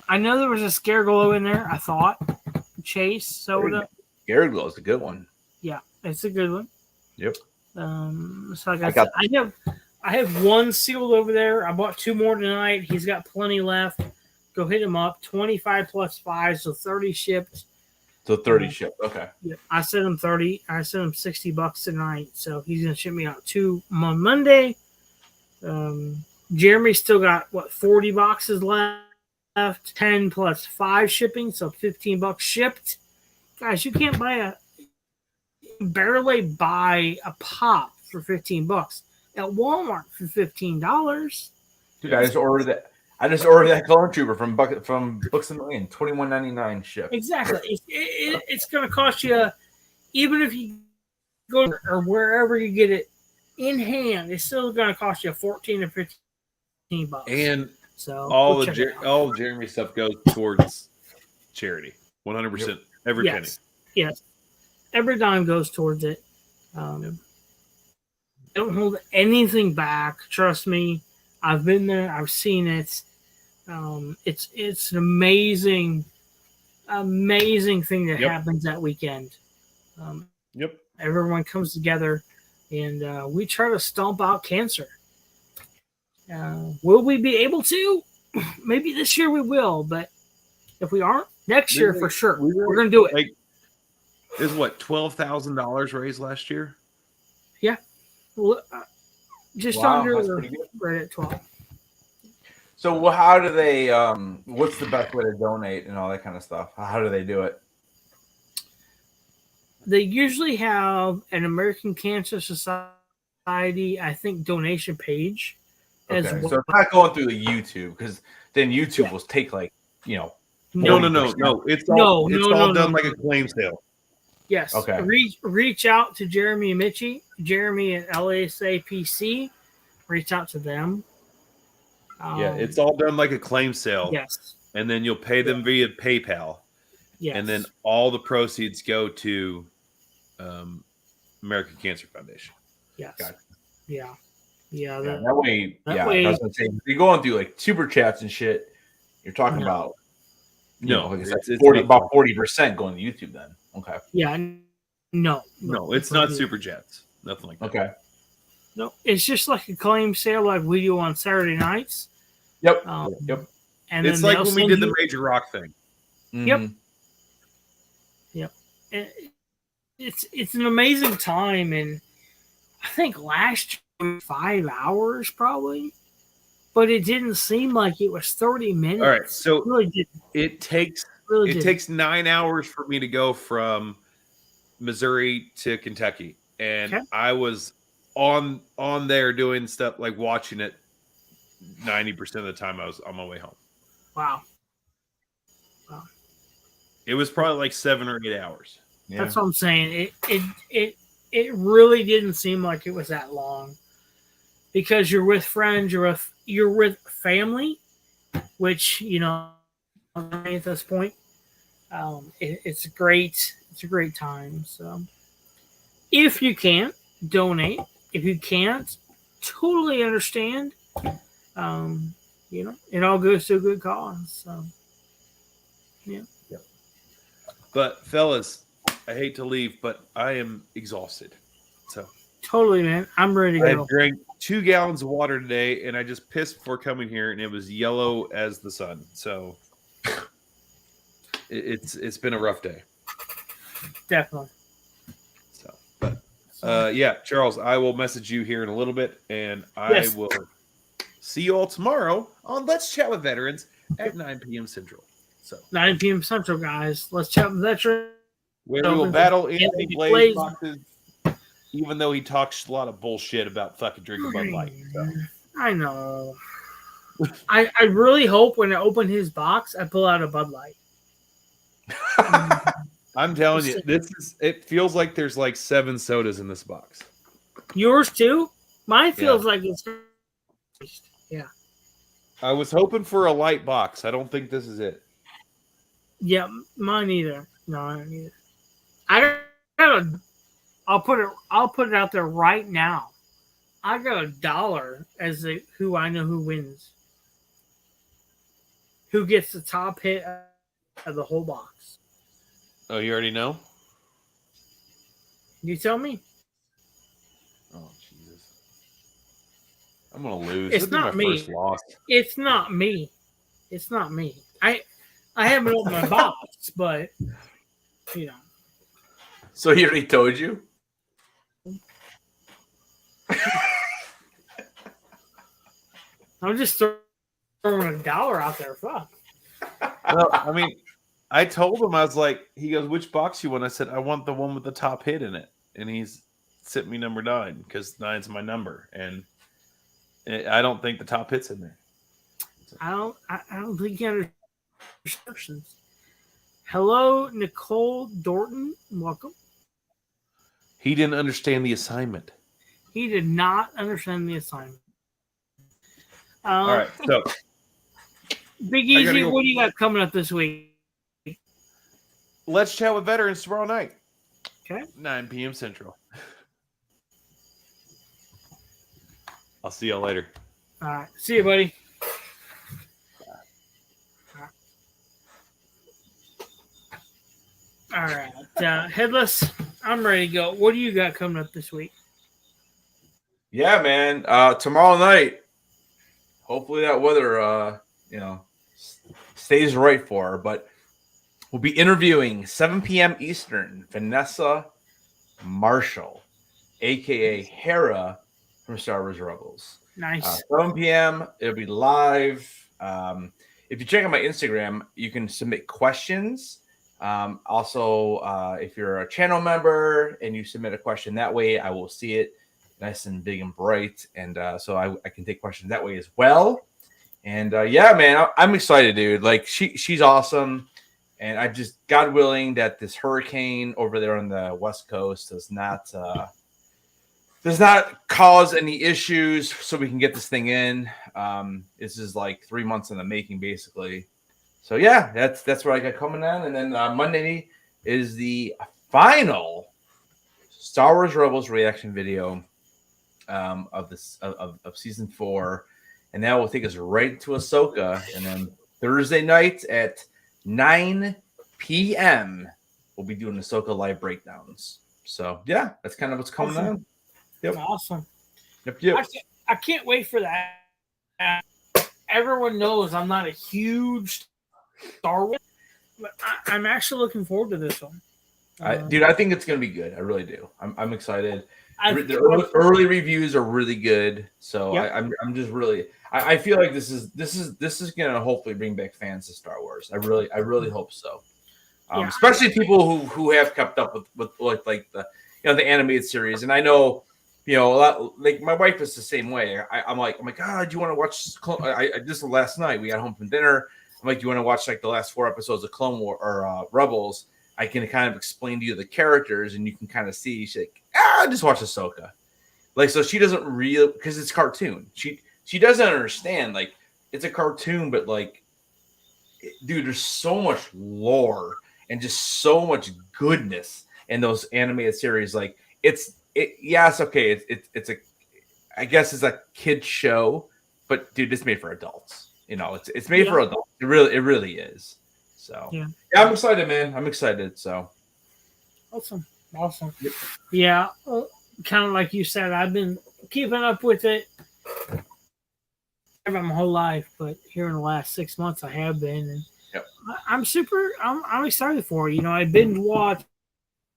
I know there was a Scareglow in there, I thought. Chase soda. Scareglow is a good one. Yeah, it's a good one. Yep. So like I have one sealed over there. I bought 2 more tonight. He's got plenty left. Go hit him up. 25 plus 5, so 30 shipped. So 30 shipped. Okay. Yeah, I sent him 30. I sent him $60 tonight, so he's gonna ship me out 2 on Monday. Jeremy still got 40 boxes left. 10 plus 5 shipping, so $15 shipped. Guys, you can't barely buy a pop for $15 at Walmart for $15. Dude, I just ordered that Clone Trooper from Books and Million, $21.99 shipped. Exactly. It's going to cost you, even if you go or wherever you get it in hand, it's still going to cost you $14 or $15. And so all Jeremy stuff goes towards charity. 100%. Every penny. Yes. Every dime goes towards it. Don't hold anything back. Trust me. I've been there. I've seen it. It's an amazing thing that happens that weekend. Everyone comes together, and we try to stomp out cancer. Will we be able to? Maybe this year we will, but if we aren't, next year for sure. We're going to do it. Is what, $12,000 raised last year? Yeah. Just under right at 12. So how do they what's the best way to donate and all that kind of stuff? How do they do it? They usually have an American Cancer Society, I think, donation page. Okay, so it's not going through the YouTube, because then YouTube will take No. It's all done like a claim sale. Yes. Okay. Reach out to Jeremy and Mitchie. Jeremy at LASAPC. Reach out to them. It's all done like a claim sale. Yes. And then you'll pay them via PayPal. Yes. And then all the proceeds go to American Cancer Foundation. Yes. Got it. Yeah. That way, I was gonna say, if you're going through like super chats and shit, you're talking about it's about 40% going to YouTube then. Okay. Yeah. No, it's not super chats. Nothing like that. Okay. No, it's just like a claim sale like we do on Saturday nights. Yep. And it's like when we did the Major Rock thing. Yep. It's an amazing time, and I think last year 5 hours probably, but it didn't seem like it was 30 minutes. All right, so it really didn't. It takes 9 hours for me to go from Missouri to Kentucky, and I was on there doing stuff like watching it 90% of the time I was on my way home. Wow. It was probably like 7 or 8 hours. Yeah. That's what I'm saying. It really didn't seem like it was that long, because you're with friends, you're with family, which at this point, it's a great time. So if you can't donate, if you can't, totally understand. It all goes to a good cause. So yeah. But fellas, I hate to leave, but I am exhausted. So Totally, man. I'm ready to I go. drank 2 gallons of water today, and I just pissed before coming here, and it was yellow as the sun. So it's been a rough day. Definitely. So, but yeah, Charles, I will message you here in a little bit, and I will see you all tomorrow on Let's Chat with Veterans at 9 p.m. Central. So 9 p.m. Central, guys. Let's chat with Veterans. where we will battle Anthony Blaze Blaze. boxes, even though he talks a lot of bullshit about fucking drinking Bud Light. So. I know. I really hope when I open his box, I pull out a Bud Light. I'm telling you, it feels like there's like 7 sodas in this box. Yours too? Mine feels like it's. Yeah. I was hoping for a light box. I don't think this is it. Yeah, mine either. No, I don't either. I'll put it out there right now. I got $1 as who I know who wins. Who gets the top hit of the whole box? Oh, you already know? You tell me. Oh, Jesus. I'm going to lose. It's This will not be my me. first loss. It's not me. It's not me. I haven't opened my box, but you know. So he already told you? I'm just throwing $1 out there. Fuck. Well, I mean, I told him, I was like, he goes, which box you want? I said, I want the one with the top hit in it. And he's sent me number 9 because 9's my number. And I don't think the top hit's in there. So. I don't think you understand instructions. Hello, Nicole Dorton. Welcome. He didn't understand the assignment. He did not understand the assignment. All right, so Big Easy, what do you got coming up this week? Let's Chat with Veterans tomorrow night. Okay. 9 p.m. Central. I'll see y'all later. All right. See you, buddy. All right. Headless, I'm ready to go. What do you got coming up this week? Yeah, man. Tomorrow night, hopefully that weather, stays right for her. But we'll be interviewing 7 p.m. Eastern, Vanessa Marshall, a.k.a. Hera from Star Wars Rebels. Nice. 7 p.m. It'll be live. If you check out my Instagram, you can submit questions. Also, if you're a channel member and you submit a question that way, I will see it nice and big and bright. And so I can take questions that way as well. And yeah, man, I'm excited, dude. Like she's awesome. And I just, God willing, that this hurricane over there on the West Coast does not cause any issues, so we can get this thing in. This is like 3 months in the making, basically. So yeah, that's what I got coming on. And then Monday is the final Star Wars Rebels reaction video of season 4, and that will take us right to Ahsoka. And then Thursday night at 9 p.m. we'll be doing Ahsoka live breakdowns. So yeah, that's kind of what's coming on. Yep. Awesome. Yep. I can't wait for that. Everyone knows I'm not a huge Star Wars, but I'm actually looking forward to this one. Dude, I think it's gonna be good. I really do. I'm excited. The early reviews are really good, so yep. I'm just really. I feel like this is gonna hopefully bring back fans to Star Wars. I really hope so. Especially people who have kept up with like the the animated series, and I know. A lot, like my wife is the same way. I'm like, God, do you want to watch? Just last night we got home from dinner. I'm like, do you want to watch like the last 4 episodes of Clone War or Rebels? I can kind of explain to you the characters, and you can kind of see. She's like, just watch Ahsoka. Like, so she doesn't really, because it's cartoon. She doesn't understand. Like, it's a cartoon, but like, dude, there's so much lore and just so much goodness in those animated series. Like, it's okay. It's a, I guess it's a kid show, but dude, it's made for adults. It's made for adults. It really is. So yeah, I'm excited, man. I'm excited. So awesome. Yep. Yeah, kind of like you said, I've been keeping up with it my whole life, but here in the last 6 months, I have been, and Yep. I'm excited for it. I binge watched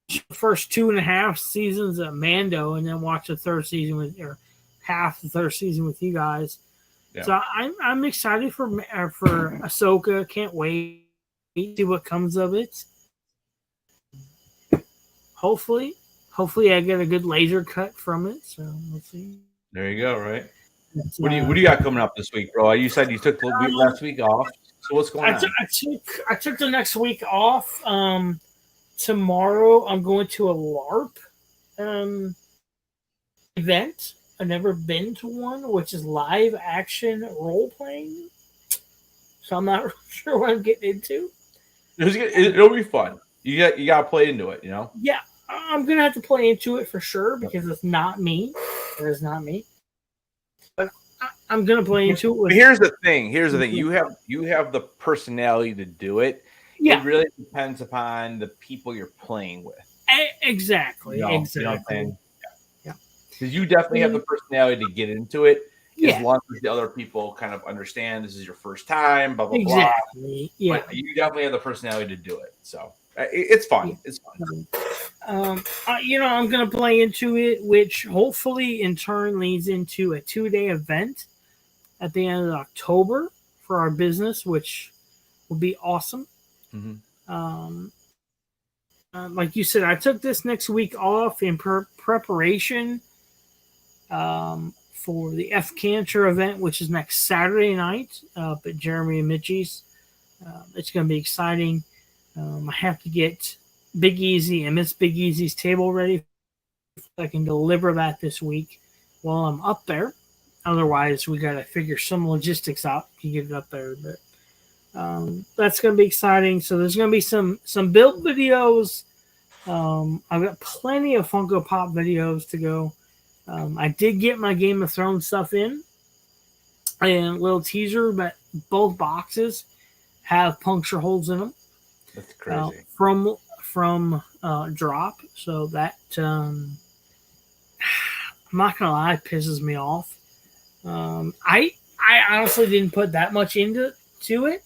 the first 2.5 seasons of Mando, and then watched the third season or half the third season with you guys. Yeah. So I'm excited for Ahsoka. Can't wait to see what comes of it. Hopefully I get a good laser cut from it. So we'll see. There you go. Right. What do you got coming up this week, bro? You said you took the last week off. So what's going on? I took the next week off. Tomorrow I'm going to a LARP event. I've never been to one, which is live action role playing. So I'm not sure what I'm getting into. It'll be fun. You got to play into it, Yeah, I'm gonna have to play into it for sure because it's not me. It is not me. But I'm gonna play into it. Here's the thing. You have the personality to do it. Yeah. It really depends upon the people you're playing with. Exactly. You know what I'm Exactly. saying? Yeah. Because you definitely have the personality to get into it. Yeah. As long as the other people kind of understand this is your first time, blah blah exactly. blah. Yeah. But you definitely have the personality to do it. So it's fun. Yeah. It's fun. I'm going to play into it, which hopefully in turn leads into a 2-day event at the end of October for our business, which will be awesome. Mm-hmm. Like you said, I took this next week off in preparation for the F Cancer event, which is next Saturday night up at Jeremy and Mitchie's. It's going to be exciting. I have to get Big Easy and Miss Big Easy's table ready. I can deliver that this week while I'm up there. Otherwise, we got to figure some logistics out to get it up there. But that's going to be exciting. So there's going to be some build videos. I've got plenty of Funko Pop videos to go. I did get my Game of Thrones stuff in and a little teaser, but both boxes have puncture holes in them. That's crazy. From drop. So that I'm not gonna lie, it pisses me off. I honestly didn't put that much into it.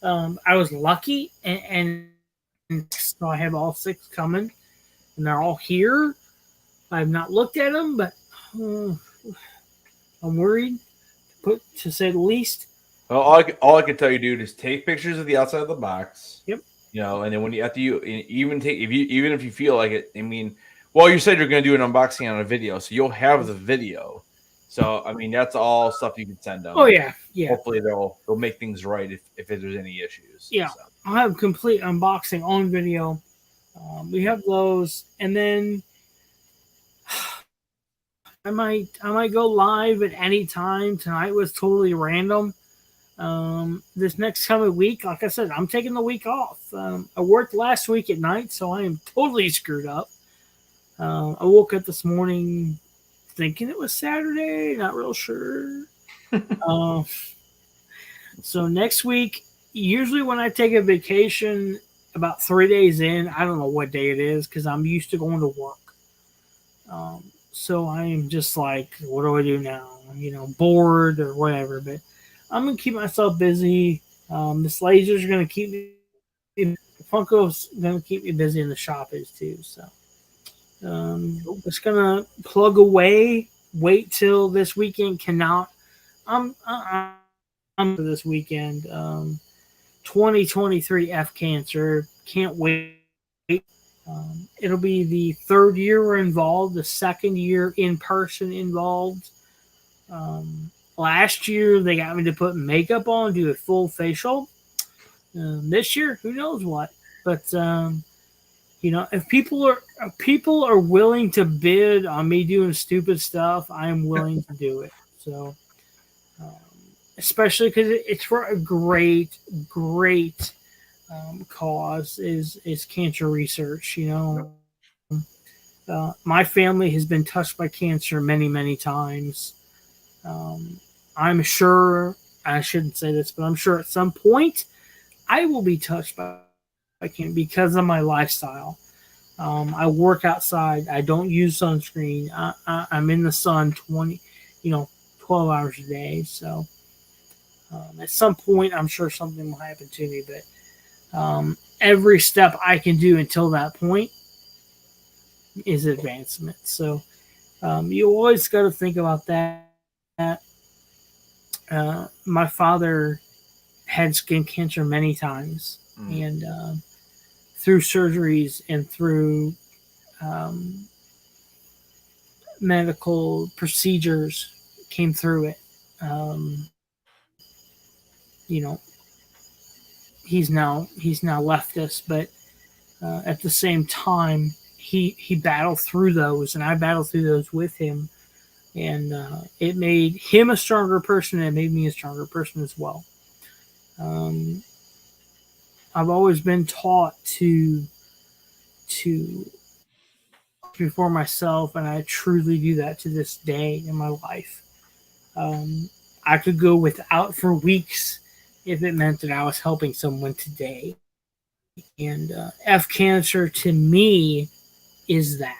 I was lucky, and so I have all 6 coming, and they're all here. I have not looked at them, but I'm worried, to say the least. Well, all I can tell you, dude, is take pictures of the outside of the box. Yep. And then when you even if you feel like it, I mean, well, you said you're going to do an unboxing on a video, so you'll have the video. So I mean, that's all stuff you can send them. Oh yeah. Hopefully they'll make things right if there's any issues. Yeah, so. I'll have complete unboxing on video. We have those, and then I might go live at any time. Tonight was totally random. This next coming week, like I said, I'm taking the week off. I worked last week at night, so I am totally screwed up. I woke up this morning thinking it was Saturday, not real sure. So next week, usually when I take a vacation, about 3 days in, I don't know what day it is because I'm used to going to work. So I am just like, what do I do now? Bored or whatever, but I'm going to keep myself busy. This laser's going to keep me. Funko's going to keep me busy, and the shop is too. So just going to plug away. Wait till this weekend. I'm for this weekend. 2023 F Cancer. Can't wait. It'll be the 3rd year we're involved, the 2nd year in person involved. Last year, they got me to put makeup on, do a full facial. This year, who knows what? But if people are willing to bid on me doing stupid stuff, I am willing to do it. So, especially because it's for a great cause is cancer research. My family has been touched by cancer many times. I'm sure, I shouldn't say this, but I'm sure at some point I will be touched by cancer because of my lifestyle. I work outside. I don't use sunscreen. I'm in the sun 12 hours a day. So at some point, I'm sure something will happen to me. But every step I can do until that point is advancement. So you always got to think about that. My father had skin cancer many times, and through surgeries and through medical procedures, came through it. You know, he's now left us, but at the same time, he battled through those, and I battled through those with him, and it made him a stronger person, and it made me a stronger person as well. I've always been taught to before myself, and I truly do that to this day in my life. I could go without for weeks if it meant that I was helping someone today. And F cancer to me is that.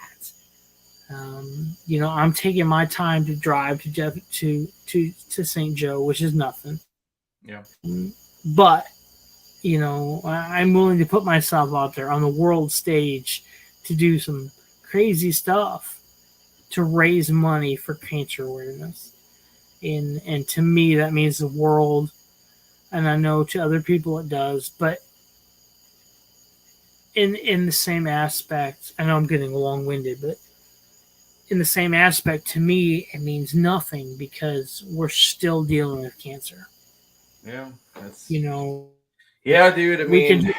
I'm taking my time to drive to St. Joe, which is nothing. Yeah. But I'm willing to put myself out there on the world stage to do some crazy stuff to raise money for cancer awareness. And to me, that means the world. And I know to other people it does. But in the same aspect, I know I'm getting long-winded, but in the same aspect, to me, it means nothing because we're still dealing with cancer. Yeah. That's... Yeah, dude. I mean,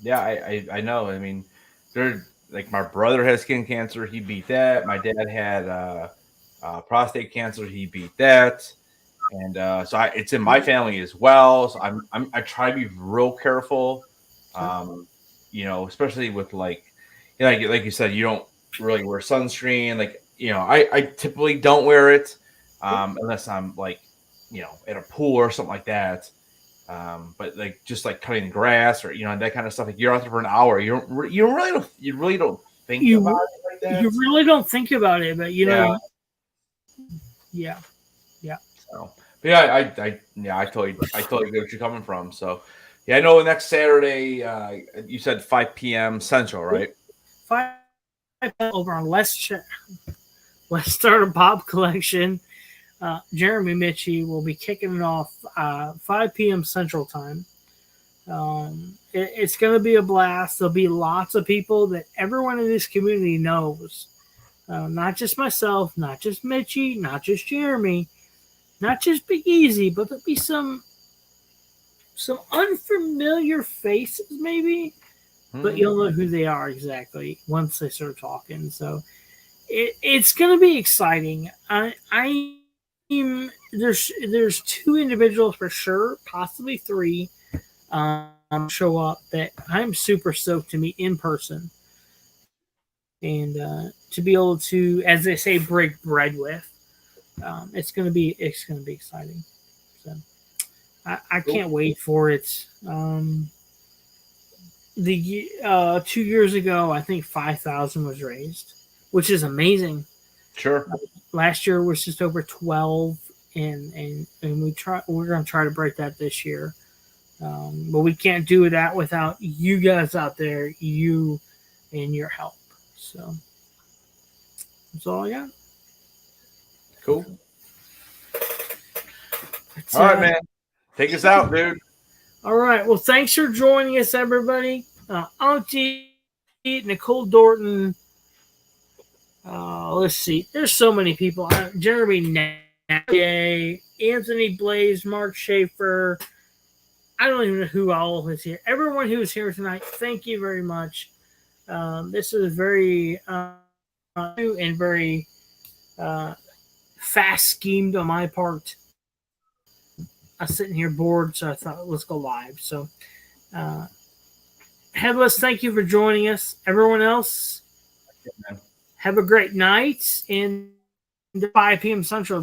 yeah, I know. I mean, like my brother has skin cancer. He beat that. My dad had prostate cancer. He beat that. And so it's in my family as well. So I try to be real careful, especially with like you said, you don't really wear sunscreen. I typically don't wear it unless I'm at a pool or something like that. But just cutting grass or that kind of stuff. Like you're out there for an hour, you really don't think about it like that. You really don't think about it, but yeah. So. But yeah, I totally get what you're coming from. So, yeah, I know next Saturday, you said 5 p.m. Central, right? 5 over on Let's Start a Pop Collection. Jeremy Mitchie will be kicking it off 5 p.m. Central Time. It's going to be a blast. There'll be lots of people that everyone in this community knows. Not just myself, not just Mitchie, not just Jeremy. Not just Big Easy, but there'll be some unfamiliar faces, maybe. But you'll know who they are exactly once they start talking. So it's going to be exciting. There's 2 individuals for sure, possibly 3, show up that I'm super stoked to meet in person, and to be able to, as they say, break bread with. It's gonna be exciting. So I can't wait for it. The 2 years ago, I think 5,000 was raised, which is amazing. Sure. Last year was just over 12, and we're gonna try to break that this year. But we can't do that without you guys out there, you and your help. So that's all I got. Cool. All right, man. Take us out, dude. All right. Well, thanks for joining us, everybody. Auntie, Nicole Dorton. Let's see. There's so many people. Jeremy Naye, Anthony Blaze, Mark Schaefer. I don't even know who all is here. Everyone who is here tonight, thank you very much. This is very new and very fast schemed on my part. I was sitting here bored, so I thought, let's go live. So, Headless, thank you for joining us. Everyone else, have a great night. And 5 p.m. Central.